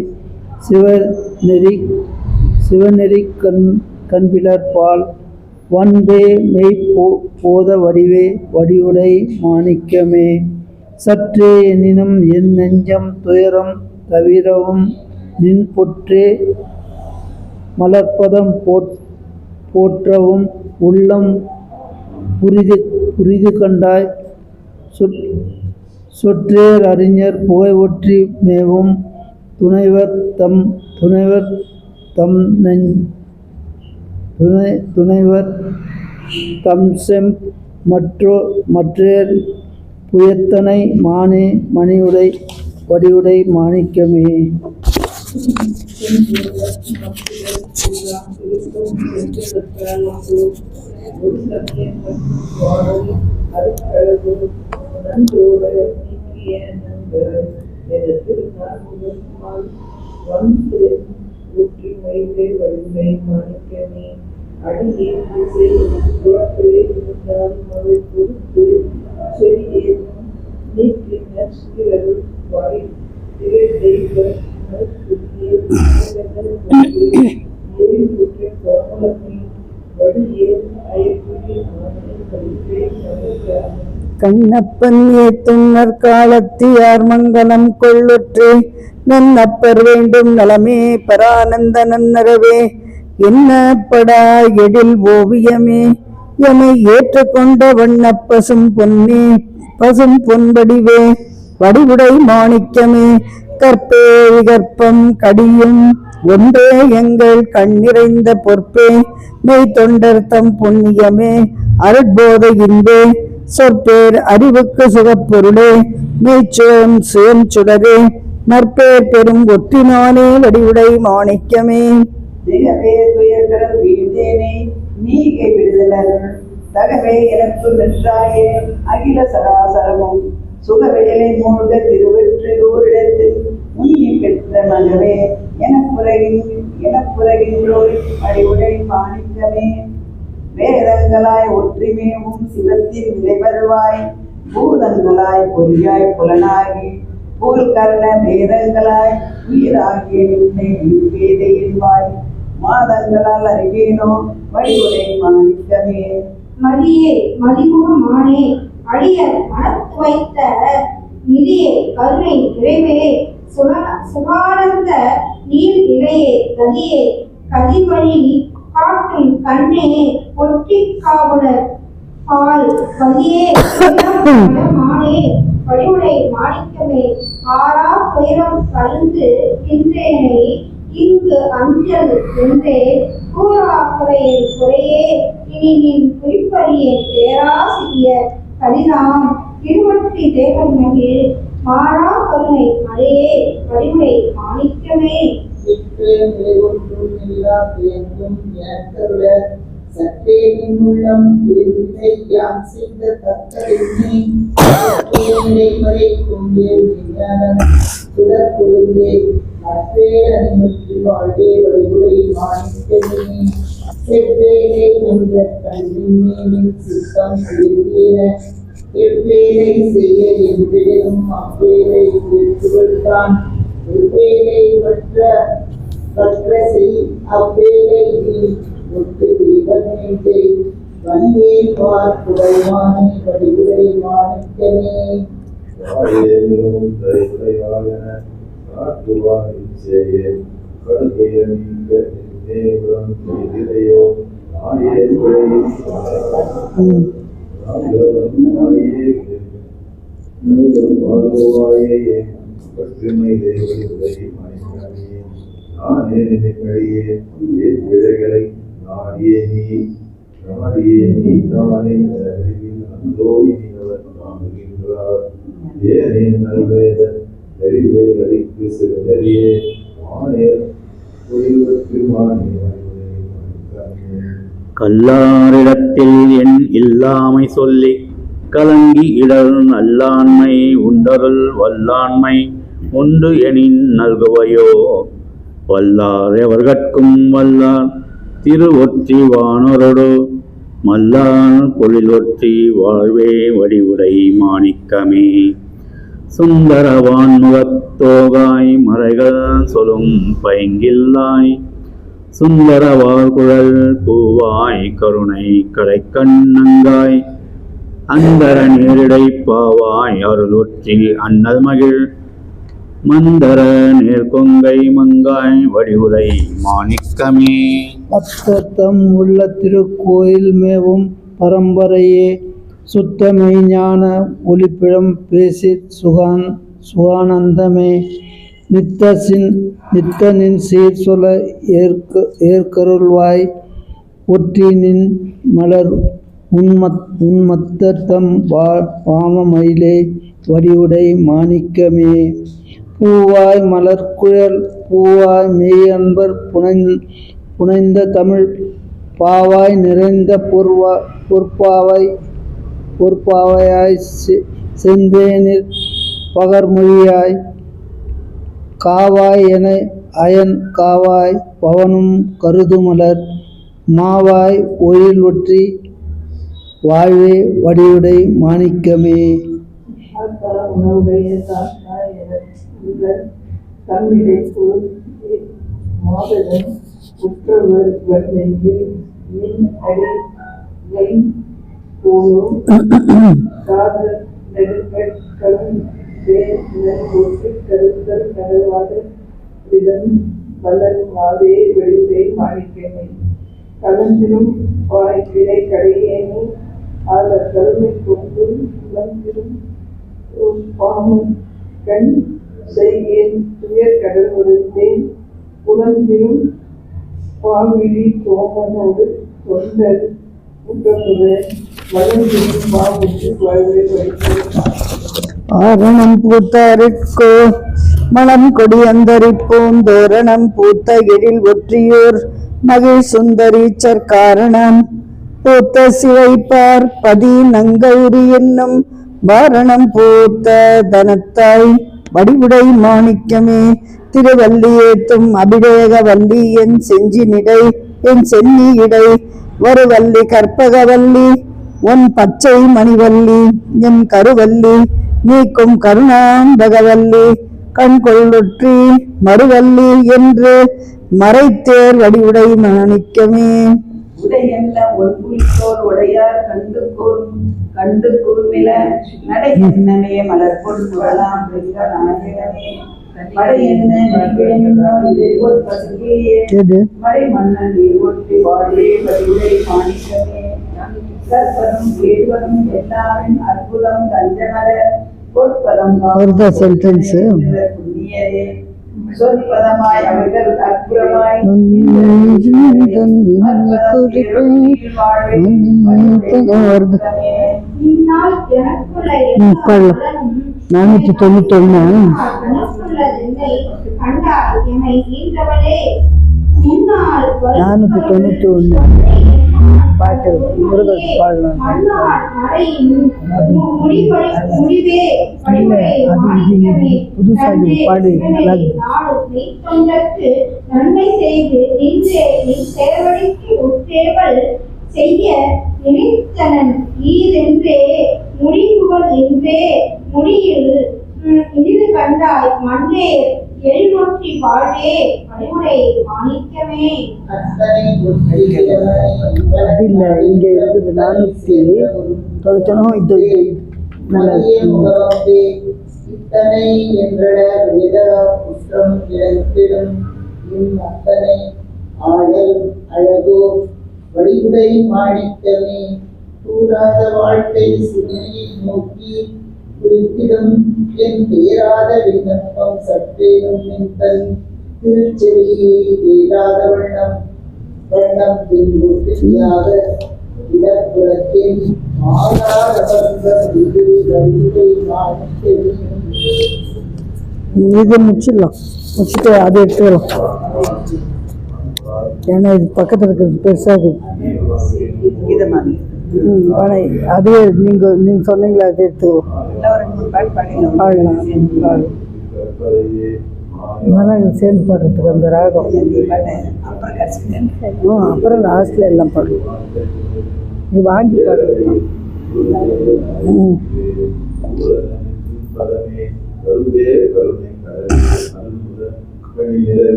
சிவநெறி கண்பிளர்பால் வன்பே மெய் போத வடிவே வடிவுடை மாணிக்கமே சற்றே எனினும் என் நெஞ்சம் துயரம் தவிரவும் நின் பொற்றே மலர்ப்பதம் போற்றவும் உள்ளம் புரிது கண்டாய் சொற்றேர் அறிஞர் புகை ஒற்றி மேவும் துணைவர் தம் செம் மற்றேர் புயத்தனை மானே மணியுடை வடிவுடை மாணிக்கமே கண்ணப்பன் ஏத்துன்னர் காலத்தியார் மங்கலம் கொள்ளுற்றே நன்னப்பர் வேண்டும் நலமே பரானந்த நன்னரவே என்னப்படா எழில் ஓவியமே எமை ஏற்றுக்கொண்ட வண்ண பசும் பொன்படிவே வடிவுடை மாணிக்கமே கற்பே விகற்பம் கடியும் ஒன்றே எங்கள் கண்ணிறைந்த பொற்பே மெய் தொண்டர் தம் புண்ணியமே அருட்போத இன்பே சொற்பேர் அறிவுக்கு சுகப்பொருளே மெய்ச்சோம் சுயம் சுடரே நற்பேர் பெரும் ஒற்றினானே வடிவுடை மாணிக்கமே மிகவே துயர்கள் வீழ்ந்தேனே நீகை விடுதலர் தகவே எனக்கு நின்றாயே அகில சராசரமும் சுகவேலை மூழ்க திருவெற்றியூரிடத்தில் முன்னி பெற்ற மகவே எனக்குறையின் எனப்புறகின்றோர் அடிவுடை மாணிக்கமே. வேதங்களாய் ஒற்றிமேவும் சிவத்தின் நிலைவருவாய், பூதங்களாய் பொறியாய் புலனாகி பூர்கர்ண வேதங்களாய் உயிராகிய நின்னை வேதையின்வாய், மாதங்களால் அறிவேனோ வடிவுடை மாணிக்கமே. மதியே மதிமுகமானே அடியர் மனத்து வைத்த நிதியே கருணை நிறைவே சுகானந்த நீர் இலையே கதியே கதிவழி காட்டும் கண்ணே ஒட்டி காவலர் பால் பதியே மானே வடிவுடை மாணிக்கமே. ஆறா துயரம் கலந்து இன்றேனை இங்கு அஞ்சல் என்றே கூறா குறையில் குறையே இனி நின் குறிப்பறிய பேராசிரிய கரிதாம் திருவட்டி தேவன் மகிழ் மாறா கருணை மழையே வடிவுடை மாணிக்கமே. ஒன்றும் இல்லா வேண்டும் எனக்கருள சற்றே நின்னுள்ளம் விரும்பை யாம் செய்த தக்கறினை மறைக்கும் சுடர் கொழுந்தே மற்றே அணிமுற்றி வாழ்வே வழிமுறை மாணிக்கமே. செவ்வேலை என்ற கண்ணின் சித்தம் விரும்பின எவ்வேலை செய்ய என்றும் அவ்வேலை தான் எவ்வேலை கற்ற செய் அவ்வேலை ஒட்டு தீபத்தை வந்தே பார்க்குடைமானே வடிவுடை மாணிக்கமே. கல்லாரிடத்தில் என் இல்லாமை சொல்லி கலங்கி இடர் நல்லாண்மை உண்டருள் வல்லாண்மை உண்டு எனின் நல்குவையோ. வல்லார் எவர்கட்கும் வல்லார் திருவொற்றி வானொரொடு மல்லார் பொழில் ஒற்றி வாழ்வே வடிவுடை மாணிக்கமே. சுந்தரவான் முகத்தோகாய் மறைகள் சொலும் பைங்கில்லாய், சுந்தரவாள் குழல் பூவாய் கருணை கடைக்கண்ணங்காய், அந்தர நேரிடை பாவாய் அருளொற்றி அண்ணல் மகிழ் மந்தர நேர்கொங்கை மங்காய் வடிவுடை மாணிக்கமே. பத்தத்தம் உள்ள திருக்கோயில் மேவும் பரம்பரையே சுத்தமை ஞான ஒளிப்பிழம் பேசி சுகானந்தமே. நித்தனின் சீர் சொல்ல ஏற்கருள்வாய் ஒற்றி நின் மலர் உன்மத்தம் வாமமயிலே வடிவுடை மாணிக்கமே. பூவாய் மலர்குழல் பூவாய் மெய் அன்பர் புனைந்த தமிழ் பாவாய் நிறைந்த பொற்பாவையாய் செந்தேனிற் பகர்மொழியாய் காவாய் என அயன் காவாய் பவனும் கருதுமலர் மாவாய் ஒழில் ஒற்றி வாழ்வே வடிவுடை மாணிக்கமே. உணவுடைய தமிழை மாதவன் உற்றவர் வன்மையில் மின் அடி போலும் காதல் நெடுக்கலும் ஒற்று கருத்தல் கடவாத விதம் வளரும் மாதே வெளிவை மாணிக்கமே. கலந்திலும் வாய்க்கிளை கடையேனே ஆல கருமை கொண்டும் உலந்திலும் பாமன் கண் செய்கேன் துயர் கடல் உரைத்தேன் புலந்திலும் பாவிழி தோமனோடு தொண்டர் முகமுடன் வளர்ந்திலும் பாவுக்கு வாழ்வை வைத்தேன். ஆரணம் பூத்தாரிற்கோ மனம் கொடியந்தரிப்போம் தோரணம் பூத்த எழில் ஒற்றியூர் மகிழ் சுந்தரீச்சர் காரணம் பூத்த சிவைப்பார் பதி நங்கௌரி என்னும் வாரணம் பூத்த தனத்தாய் வடிவுடை மாணிக்கமே. திருவல்லி ஏத்தும் அபிடேக வல்லி என் செஞ்சினிடை என் சென்னி இடை வருவல்லி கற்பகவல்லி உன் பச்சை மணிவல்லி என் கருவல்லி நீக்கும் கருணாம்பகவல்லி கண்கொள்ளொற்றி மறுவல்லி என்று மறைத்தேர் வடிவுடை மாணிக்கமே. உடையெல்லாம் ஒன்புலித்தோல் உடையார் கண்டு கூர்மில நடை என்னமே மலர்பொன் முரலாம் வெங்க நாயகனே மடை என்ன நினைவேனோ இதை ஒரு பசுகையே மடை மன்னன் நீர் ஒற்றி வாழே வடிவுடை மாணிக்கமே கற்பனும் கேள்வனும் எல்லாரின் அற்புதம் கஞ்சமர பொற்பதம் புண்ணியரே சொற்பதமாய் அவர்கள் அற்புதமாய் இந்நாள் எனக்குள்ள நானூத்தி தொண்ணூத்தி ஒண்ணு கண்டால் எமை ஈன்றவளே முன்னால் 491 பாட்டு முருகன் பாடலாம். புதுசாக பாடு நன்மை செய்து நின்றே நீ சேவடிக்கு உத்தேவல் செய்ய நினைத்தனன் ஈரென்றே முடிவுகள் என்றே முடியில் இனிது கண்டாய் மண்ணே எழுநூற்றி வாழே வழிமுறை மாணிக்கமே. அது இல்ல இங்க இருக்குது 491 இது நல்லா இத்தனை என்றட வேத புஷ்டம் இழந்திடும் அத்தனை ஆடல் அழகோ வடிவுடை மாணிக்கமே. கூறாத வாழ்க்கை சிறுமையை நோக்கி குறித்திடும் என் தேராத விண்ணப்பம் சற்றேனும் நின்றன் திருச்செவியை வேறாத வண்ணம் பின்புற்றியாக இடப்புறத்தின் இது முடிச்சிடலாம். முடிச்சுட்டு அதை எடுத்துக்கலாம். ஏன்னா இது பக்கத்தில் இருக்கிறது பெருசாக இருக்குது. அதுவே நீங்க சொன்னீங்களா அதை எடுத்துக்கோ. பாடலாம் சேர்ந்து பாடுறதுக்கு அந்த ராகம் அப்புறம் லாஸ்ட்ல எல்லாம் பாடுவோம். இது வாங்கி பாடுறது.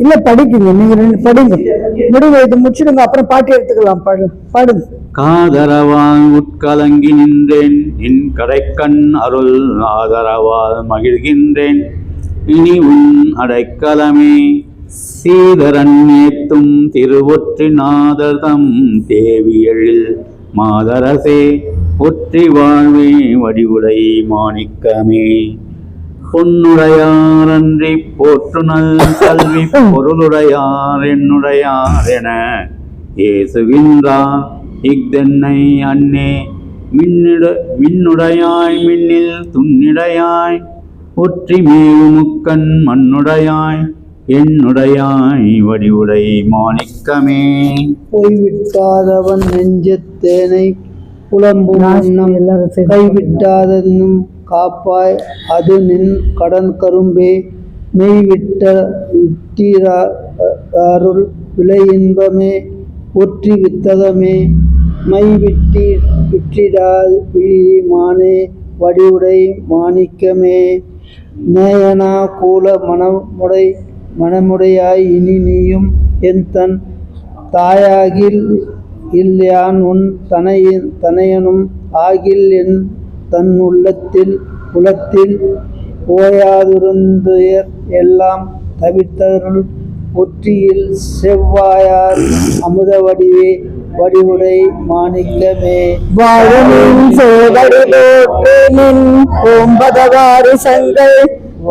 இல்ல படிக்குங்க, நீங்க 2 படிங்க, முடிவு இது முடிச்சிடுங்க, அப்புறம் பாட்டு எடுத்துக்கலாம். பாடுங்க. காதரவால் உட்கலங்கி நின்றேன் என் கடைக்கண் அருள் ஆதரவால் மகிழ்கின்றேன் இனி உன் அடைக்கலமே. சீதரன் ஏத்தும் திருவொற்றிநாதர்தம் தேவியழில் மாதரசே ஒற்றி வாழ்வே வடிவுடை மாணிக்கமே. பொன்னுடையார் அன்றி போற்றுநல் கல்வி பொருளுடையார் என்னுடையார் என ஏசுகின்றார் இஃதென்னை அன்னே மின்னுடையாய் மின்னில் துன்னிடையாய் ஒற்றி மேவுமுக்கண் மண்ணுடையாய் என்னுடையாய் வடிவுடை மாணிக்கமே. போய்விட்டாதவன் நெஞ்சத்தேனை புலம்பும் எல்லாரும் கைவிட்டாதனும் காப்பாய் அது நின் கடன் கரும்பே. மெய்விட்ட அருள் விளை இன்பமே ஒற்றி வித்தகமே. மை விற்றிடானே வடிவுடை மாணிக்கமே. நேயனா கூல மனமுடையாய் இனி நீயும் என் தன் தாயாகில் யான் உன் தனையனும் ஆகில் என் தன் உலத்தில் ஓயாதிருந்துயர் எல்லாம் தவிர்த்தருள் ஒற்றியில் செவ்வாயார் அமுத வடிவே வடிவுடை மாணிக்கமே. வாழுமின் சேவடி போற்றினின் ஓம்பதவாறு சங்கள்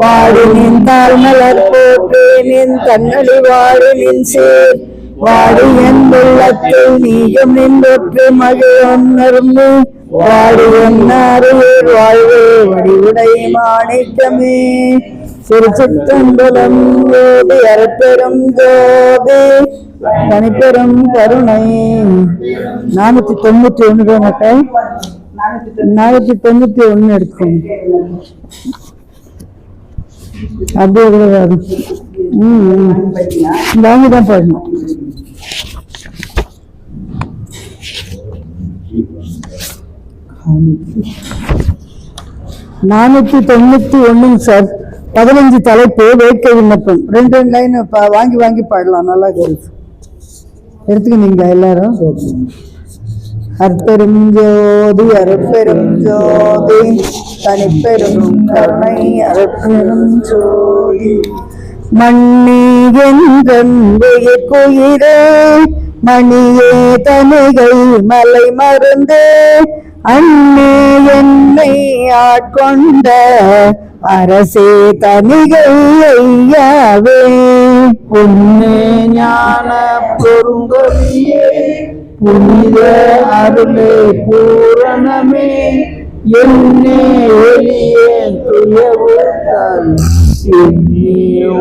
வாழுமின் தாழ்மலர் போற்றினின் தன்னழி வாழுமின் சேர் வாடு என் உள்ளத்தில் நீயும் நின்றொற்று மகிழ்நரும் வாடு என்னாருயிர் வாழ்வே வடிவுடை மாணிக்கமே. திருச்சிற்றம்பலம் ஜோதி அறப்பெரும் ஜோதி தனிப்பெரும் கருணை. 491 491 எடுத்துக்கோங்க. அப்படியே கூட வரும். வாங்கி தான் போடணும். $491 சார். 15 தலைப்பு வேட்கை விண்ணப்பம். 2 லைன் வாங்கி வாங்கி பாடலாம். நல்லா இருக்கு. எடுத்துக்கினீங்க எல்லாரும். அற்பெரும் ஜோதி அருட்பெரும் ஜோதி தனிப்பெரும் கருணை அருட்பெரும் ஜோதி மண்ணி என்றுயிரே மணியே தனிகை மலை மருந்து அண்ணே என்னை ஆட்கொண்ட அரசே தனிகை ஐயாவே பொன்னே ஞான பொருங்கொழியே புனித அருளே பூரணமே என்னே ஒளியே துயவுத்தால் எண்ணி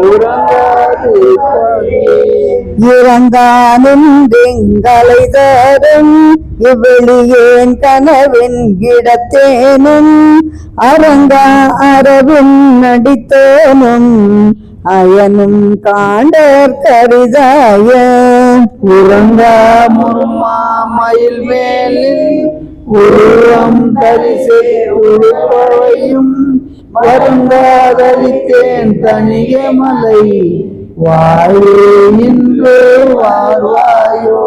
உறங்காது இறங்கானுங்களை தரும் இவ்வெளியேன் கனவின் கிடத்தேனும் அரங்கா அரவின் நடித்தேனும் அயனும் காண்டர் கரிதாய உறங்கா முருமா மயில் மேலில் உருவம் தரிசே உருப்பவையும் வருங்காதளித்தேன் தனிய மலை வாயே இன்று வாழ்வாயோ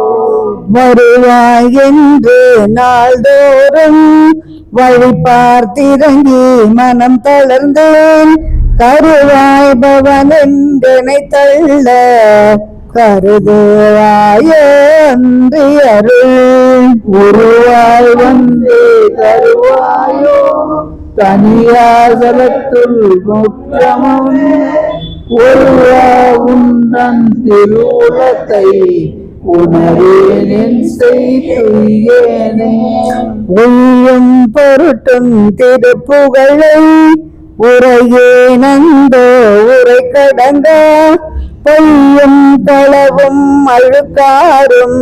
வருவாய் என்று நாள்தோறும் வழி பார்த்திறங்கி மனம் தளர்ந்தேன் கருவாய் பவன் என்றனை தள்ள கருதுவாய அன்று அருள் உருவாய் வந்து தருவாயோ தனியாசலத்துள் முற்றமும் ஒருவா உந்தன் திருவுலத்தை உணரேன் செய்யேனே உய்யும் பொருட்டும் திருப்புகழை உரையே நந்தோ உரை கடந்த பொய்யும் களவும் அழுக்காரும்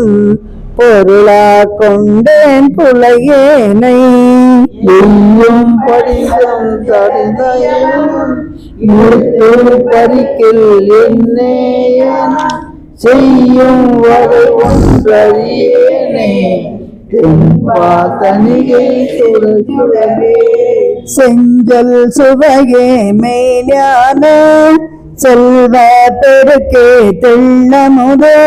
பொருளா கொண்டேன் புலையேனை எய்யும் படிதம் தடுதையும் பறிக்கில் என்னேயன செய்யும் வகை ஒன்றறியேனே தென்பா தனிகை சுடவே செஞ்சல் சுவையே மெய்ஞான செல்வ பெருக்கே தெள்ளமுதே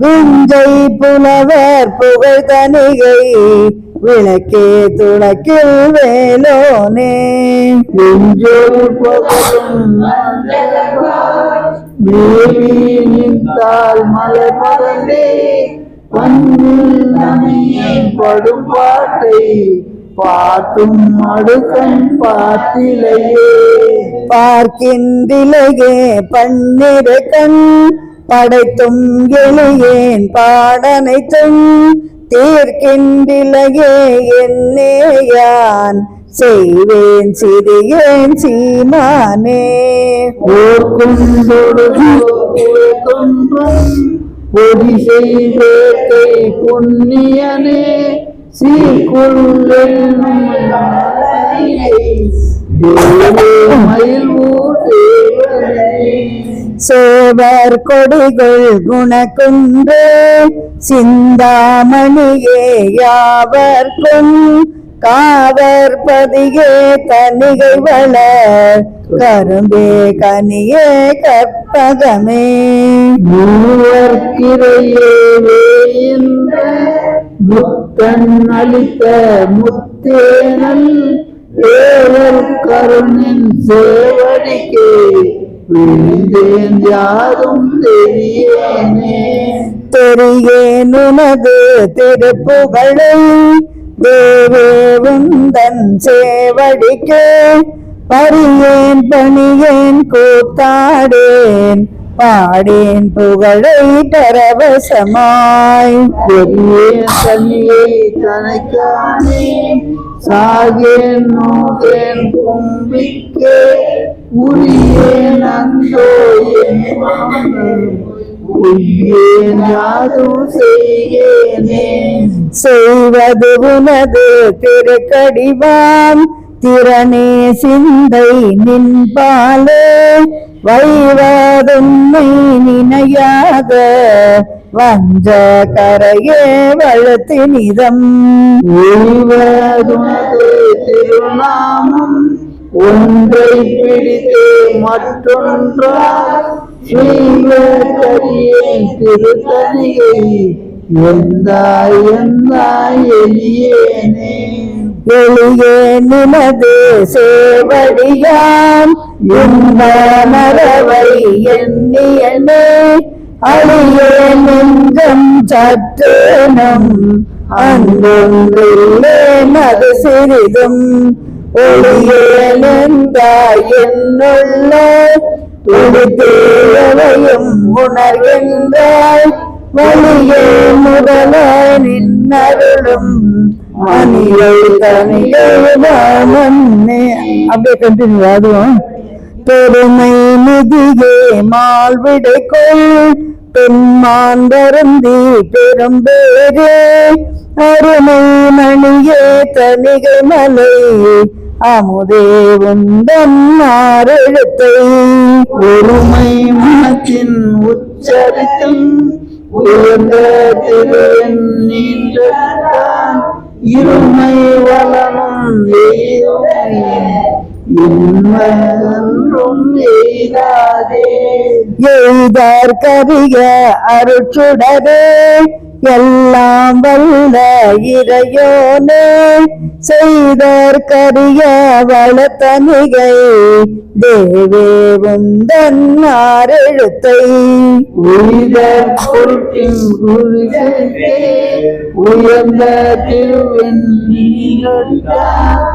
விஞ்சை புலவர் புகழ் தனிகை விளக்கே துளக்கில் வேலோனே தேவி நின்றால் மலை மறந்தே பண்பில் நமியின் படும் பாட்டை பாட்டும் அடுக்கன் பாட்டிலையே பார்க்கின்றிலையே பன்னிரு கண் படைத்தும் எளியேன் பாடனைத்தும் தீர்க்கின்றிலையே என்னேயான் செய்வேன் சிறியேன் சீமானே பொடி செய்வேட்டை புண்ணியனே சீக்குள் மயில் சேவர் கொடிகள் குணக்குன்று சிந்தாமணியே யாவர்க்கும் காவர் பதியே தனிகை வளர் கரும்பே கனியே கற்பகமே மூவர்க்கிரையே வேந்த முத்தன் அளித்த முத்தேனல் ஏவர் கருணின் சேவடிக்கே விழுந்தேன் யாரும் தெரியேனே தெரியேன் உனது திருப்புகழை தேவே உந்தன் சேவடிக்கே பரியேன் பணியேன் கூத்தாடேன் பாடேன் புகழை பரவசமாய் பெரியேன் தனியை தனக்கானே சாகேன் நோகேன் கும்பிக்கே உரியேன் அந்தோ என் உய்யேன் யாதும் செய்யேனே. செய்வது உனது திருக்கடிவாம் திறனே சிந்தை நின்பாலே வைவதுன்னை நினையாத வஞ்ச கரையே வளத்தினிதம். உய்வதுனது திருநாமம் ஒன்றை பிடித்து மற்றொன்றால் செய்வதறியேன் திருத்தணிகை எந்தாய் எந்தாய் எளியேனே. எளியே நினது சேவடியான் இந்த மரவை எண்ணியனே அழியே நெஞ்சம் சற்றேனும் அன்பொன்றில்லேனது சிறிதும் ஒளியே நின்றாய் என்னுள்ள துடித்தேவையும் உணர்கின்றாய் வழியே முதலாய் நின்னருளும் மணியை தனியே. அப்படியே கண்டினியூ அதுவும். பெருமை நிதியே மால்விடைக்குள் பெண்மான் வருந்தி பெரும்பேரே அருமை மணியே தனிகை மலை அமுதே உந்தன் ஆரெழுத்தை. ஒருமை மனத்தின் உச்சரித்தும் உயர்ந்த திருவெண் நீண்டான் இருமை வளமும் இன்மையொன்றும் எய்தாதே. எய்தார் கரிய அருட்சுடரே எல்லாம் வல்ல இறையோனே செய்தார் கரிய வளத்தனிகை தேவே உந்தன் ஆரெழுத்தை. உயிர பொருட்டின் குருகே உயர்ந்த திருவெண் நீண்டான்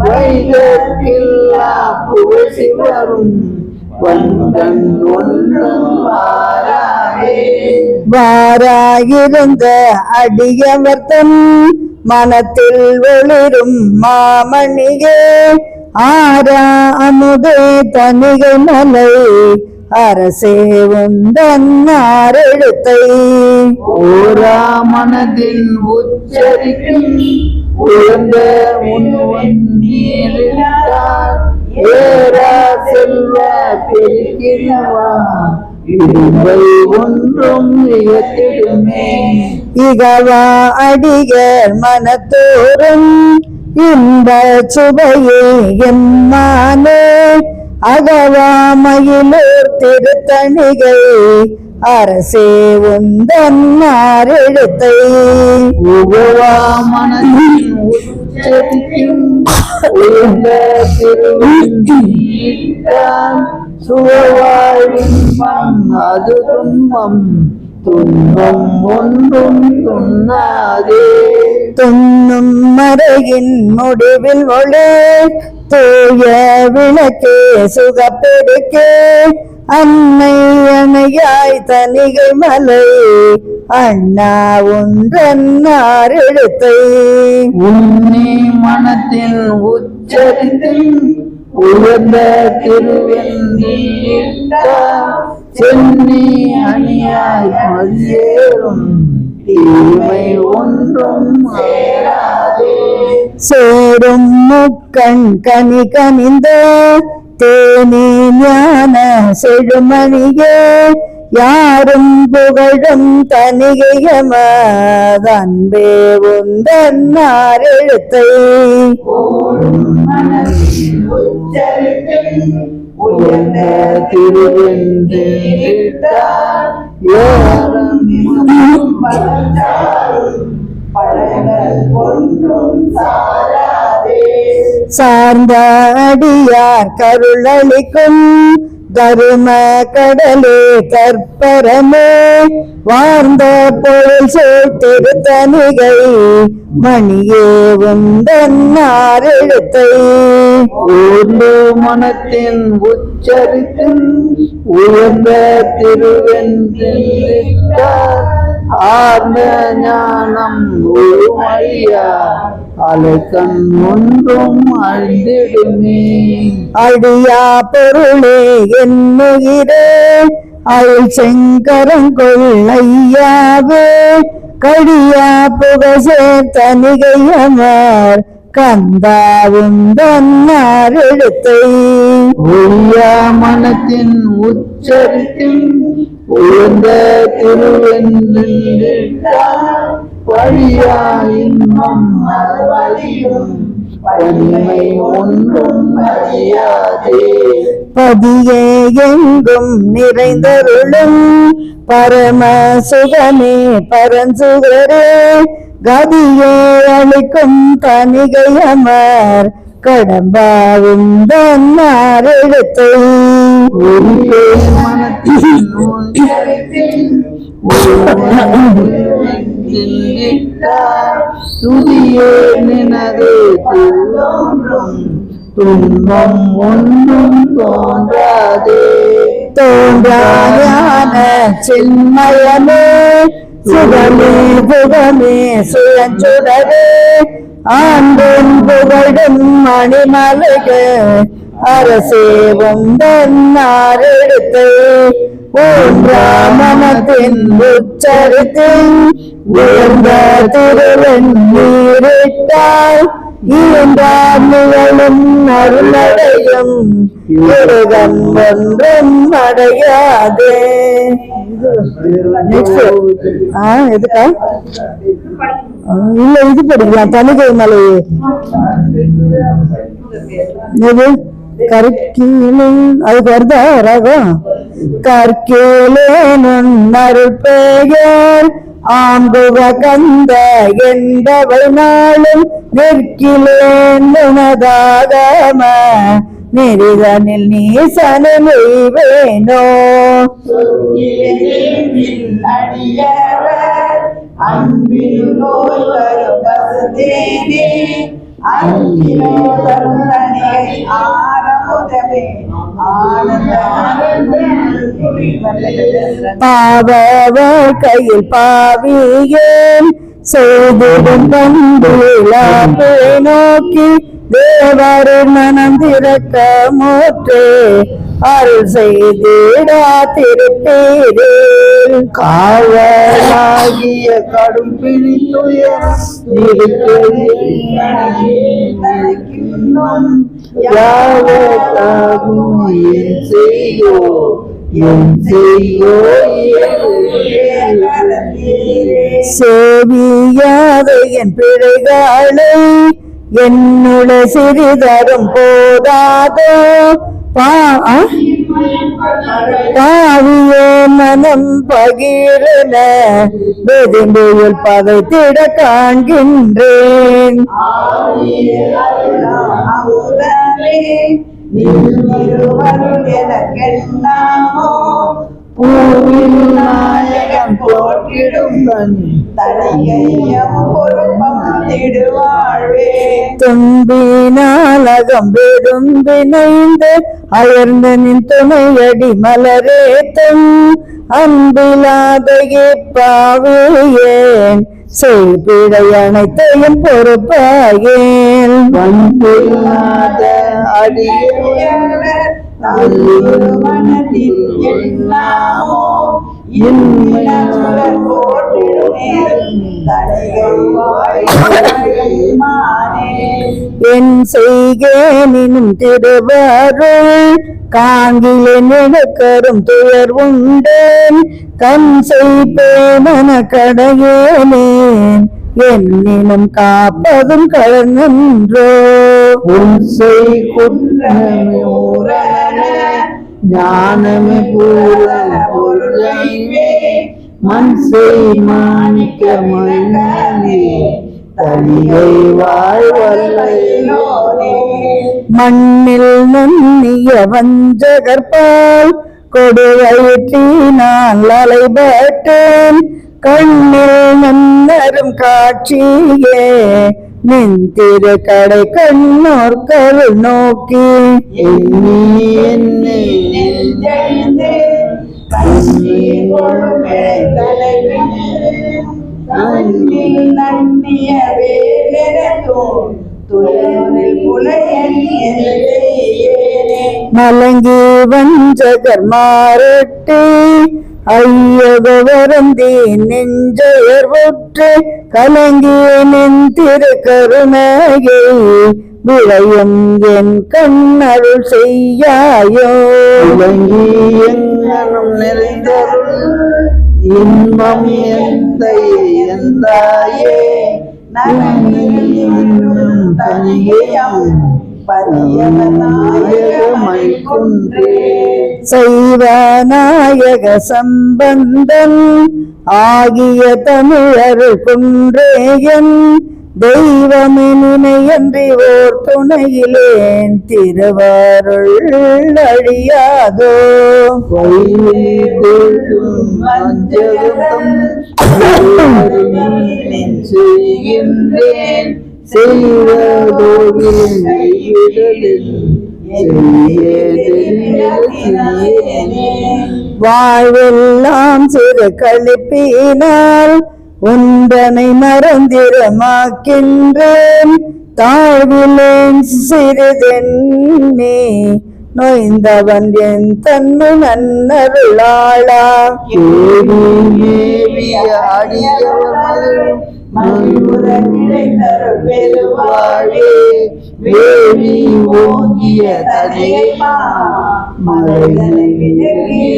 வைகற்கில்லா புகழ்ச்சி வரும் வந்தன் ஒன்றும் வாராதே. வாராயிருந்த அடியவர்த்தம் மனத்தில் ஒளிரும் மாமணியே ஆரா அமுதே தனிகை மலை அரசே உந்தன் ஆரெழுத்தை. ஓரா மனதின் உச்சரிக்கும் உயர்ந்த உன்வன் நீரிட்டார் ஏரா செல்வ பெருகினவா இவை ஒன்றும் இயத்திடுமே. இகவா அடியர் மனத்தோறும் இன்ப சுவையே எம்மானே அகவா மயிலூர் திருத்தணிகை அரசே உந்தன் ஆரெழுத்தை. உகவா மனதின் உச்சரிக்கும் உயர்ந்த திருவெண்ணிட்டான் சுகவாழ்வின்பம் அது துன்பம் துன்பம் ஒன்றும் துண்ணாதே. துண்ணும் மறையின் முடிவில் ஒளி தூய விளக்கே சுகப்பெருக்கே அன்னை அணையாய் தனிகை மலை அண்ணா உன்றன் ஆரெழுத்தை. உன்னி மனத்தின் உச்சரித்தில் உயர்ந்த திருவெண்ணிட்டான் சென்னி அணியாய் மதியேறும் தீமை ஒன்றும் சேராதே. சேரும் முக்கண் கனி கனிந்த தேனி ஞான செழுமணியே யாரும் புகழும் தனிகையமதன்பே உந்தன் ஆரெழுத்தை. உயர்ந்த திருவெண்ணிட்டான் ஏறம் பழங்கள் ஒன்றும் சாராதே. சார்ந்த அடியார் கருளளிக்கும் தரும கடலே கற்பரமே வார்ந்த பொருள் திருத்தணிகை மணியே உந்தன் ஆரெழுத்தை. ஊர்ந்து மனத்தின் உச்சரித்தும் உயர்ந்த திருவெண்ணிட்டார் ஆர்ந்த ஞானம் ஒருமையா அலைக்கண் ஒன்றும் அழிந்திடுமே. அடியா பொருளே என்னுயிரே அயல் செங்கரங்கொள்ளையாவே கடியா புகை சேர்த்த நிகையமர் கந்தாவும் தன்னார் எழுத்தை ஒழியா மனத்தின் உச்சரித்தின் உயர்ந்த திருவென்றிட்டார் வழியா இன்பம் மறுவழியும் வலிமை ஒன்றும் அறியாதே பதியே எங்கும் நிறைந்தருளும் பரம சுகமே பரஞ்சுகரே கதியே அளிக்கும் தனிகையமர் கடம்பாவும் தன்னார் எழுத்தை ஒழியே மனத்தின் உச்சரித்தின் துதியே நினது தோன்றும் துன்பம் ஒன்றும் தோன்றாதே தோன்றாயான சின்மயமே சுகமே புகமே சுயஞ்சுடரே ஆண்டும் புகழும் மணிமலைக அரசே வந்தன்னார் எடுத்து மனத்தின் உச்சரித்தின் உயர்ந்த திருவெண்ணீரிட்டால் ஈன்றார் நிகழும் அருளடையும் இருகம் ஒன்றும் அடையாதே. எதுக்கா இல்ல இது படிக்கலாம் தனிகை மலை இது கற்கீழே அதுக்கு வருதா ராகம் கற்கீழே நுண்ணருப்பெயர் ஆம்புவ கந்த என்பவை நாளும் நிற்கிலேன் உனதாகம நெறிதனில் நீசனை வேணோ அடியவர் அன்பில் நோய் வரும் பசுதேனே அன்பிலோ தரும் தனியை ஆரமுதமே பாவ கையில் பாவியேன் செய்திடும் பண்புலாப்பை நோக்கி தேவர் மனம் திறக்க மூற்றே அருள் செய்திடா திருப்பேரில் காவலாகிய கடும் பிடித்துயர் யாவதாகும் என் செய்யோ சேவியாத என் பிழைகளை என்னுட சிறிதரும் போதாதோ பாவியே மனம் பகிரன வெதும்புயில் பதைத்திட காண்கின்றேன் பூவில் நாயகன் போற்றிடும் தும்பினாலகம் விரும்பினைந்து அயர்ந்த நின் துணையடி மலரேத்தும் அன்பிலாத பாவியேன் செய்பிழை அனைத்தையும் பொறுப்பாயேன் வந்தில்லாத அடியவர் மனதில் என்னாமோ இன்னும் என் செய்கேனினும் திருவாருள் காங்கிலே நிலக்கரும் துயர் உண்டேன் கண் செய்பேமன கடையேனேன் என்னினும் காப்பதும் கலங்கன்றோ உன் செய் குற்றமே ஊரண ஞானமே பூரண பொருளைவே மண் செய் மாணிக்க மன்னனே தனியை வாழ்வல்லையோனே மண்ணில் நன்னிய வஞ்சகற்பால் கொடுவயிற்றினால் அலைபட்டேன் கண்ணில் நன்னரும் காட்சியே நின் திரு கடை கண்ணோர் கருள் நோக்கி எண்ணி என்னை நன்னிய வேலெனதோ துயரில் புலையணி ஏனே மலங்கி வஞ்சகர் மாறட்டு ஐயக வருந்தி நெஞ்சயர்வுற்று கலங்கிய நின் திருக்கருணையை விளையும் என் கண்ணருள் செய்யாயோ. விளங்கி எங்கனும் நிறைந்தருள் இன்பம் எந்தாயே நரகிலும் தனியம் பதியவநாயகமை குன்றே சைவநாயக சம்பந்தன் ஆகிய தமிழர் குன்றேயன் தெய்வமே நினையன்றி ஓர் துணையிலேன் திருவாருள் அழியாதோ. செய்கின்றேன் செய்வதோடு வாழ்வெல்லாம் சிறு கழிப்பினால் ஒன்றனை மறந்திரமாக்கின்றேன் தாழ்விலேன் சிறிதென்னே நொய்ந்தவன் என் தன்மை நன்னருளாளா. மயூர கிடைத்தரு பெருவாழே வேவி ஓங்கிய தனையமா மலைதனை விலகி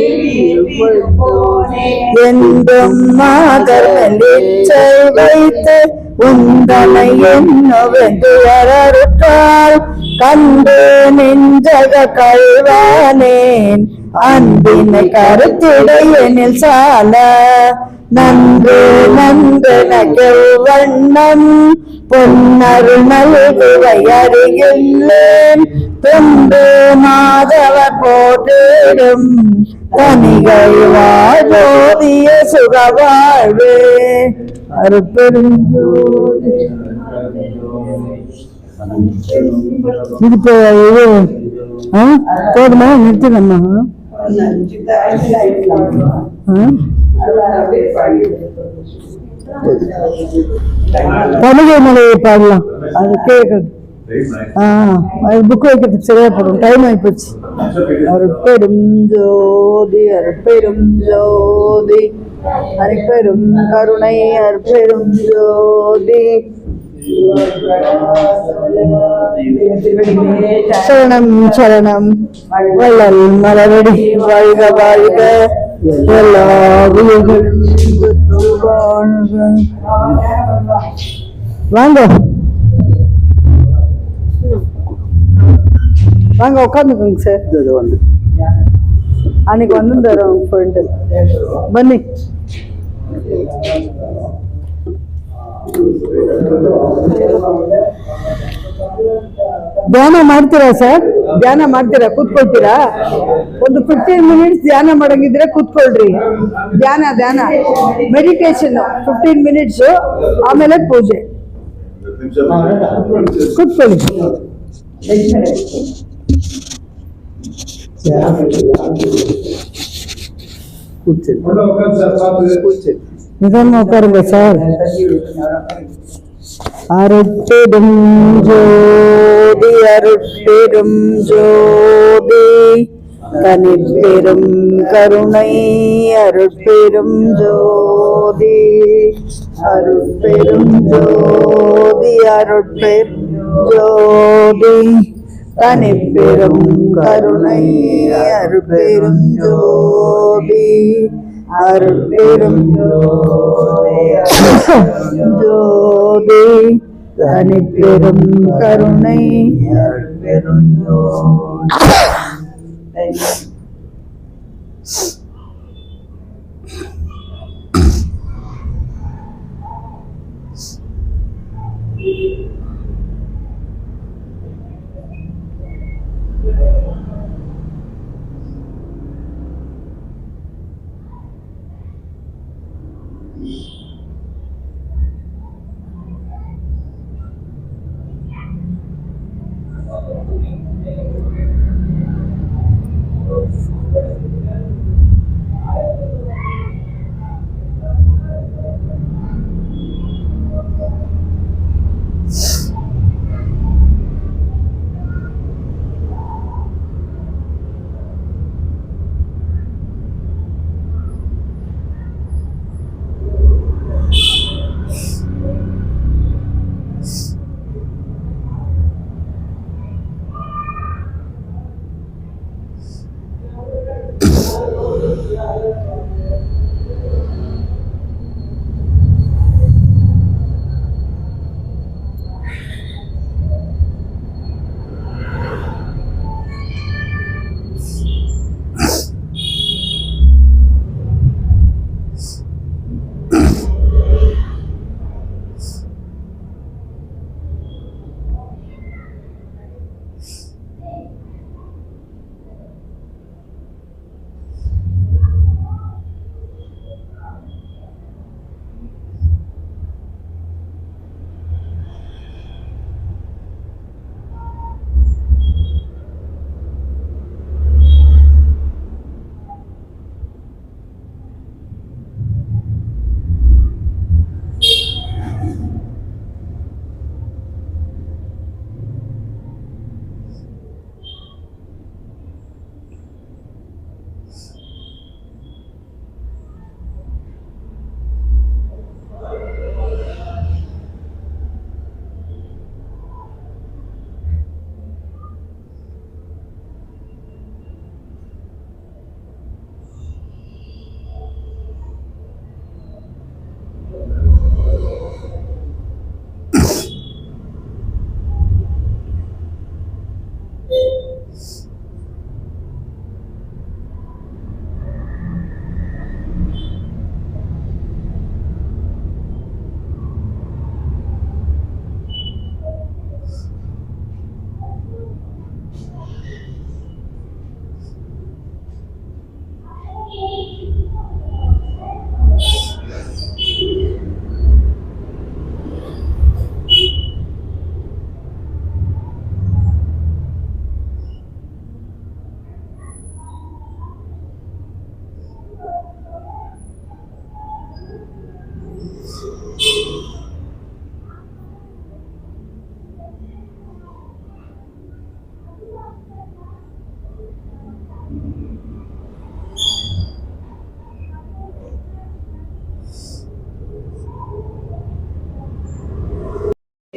போனே என்றும் மாதவலிச்சை வைத்து உந்தனை என்னவென்று அருட்டால் கண்டு நெஞ்சக கழ்வானேன் அன்பினை கருத்திடையனில் சால நன்று நன்றெனவண்ணம் பொன்னரு நல்குவை அறிகின்றேன் தொன்று மாதவ போற்றிடும் தனிகை வாழ்வோதிய சுகவாழ்வு அருப்பெருஞ்சோதி. இது போதுமா நிறுத்திடமா? தமிழை மலையை பாடலாம், அது கேட்குது. புக் வைக்கிறதுக்கு சரியா போடும், டைம் ஆகிப்போச்சு. அருட்பெரும் ஜோதி அருட்பெரும் ஜோதி அருட்பெரும் கருணை அருட்பெரும் ஜோதி. சரணம் சரணம் வள்ளல் மலரடி வாழ்க வாழ்க எல்லா உயிர்களும் வாழ்க. வாங்க வாங்க உட்காந்துக்கோங்க சார். வந்து அன்னைக்கு வந்துருந்தாரு அவங்க ஃப்ரெண்டு. ಬನ್ನಿ. ಧ್ಯಾನ ಮಾಡ್ತೀರಾ ಸರ್? ಧ್ಯಾನ ಮಾಡ್ತೀರಾ? ಕೂತ್ಕೊಳ್ತೀರಾ? ಒಂದು 15 minutes ಧ್ಯಾನ ಮಾಡಂಗಿದ್ರೆ ಕೂತ್ಕೊಳ್ರಿ. ಧ್ಯಾನ ಮೆಡಿಟೇಷನ್ 15 minutes, ಆಮೇಲೆ ಪೂಜೆ. ಕೂತ್ಕೊಳ್ಳಿ. நிதானமா உட்காருங்க சார். அருட்பெரும் ஜோதி அருட்பெரும் ஜோதி தனிப்பெரும் கருணை அருட்பெரும் ஜோதி அருட்பெரும் ஜோதி அருட்பெரும் ஜோதி தனிப்பெரும் கருணை அருட்பெரும் ஜோதி அருட்பெரும் ஜோதி தனிப்பெரும் கருணை அருட்பெரும் ஜோதி.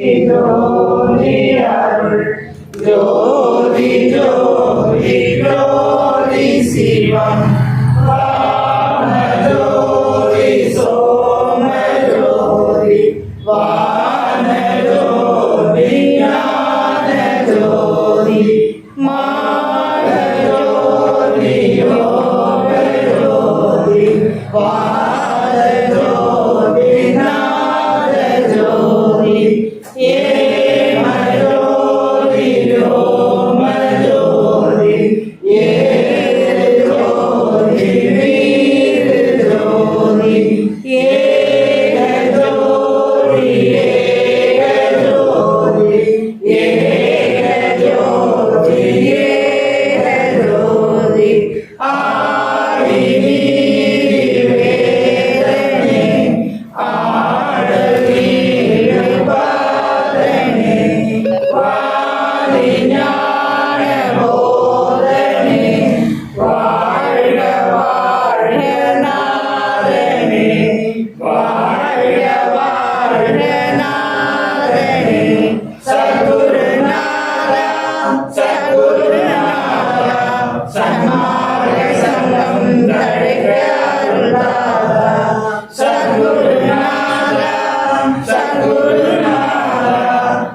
ஜோதி அருள் ஜோதி ஜோதி ஜோதி சிவம் வாம ஜோதி சோம ஜோதி வான ஜோதி ஞான ஜோதி மான ஜோதி யோக ஜோதி வான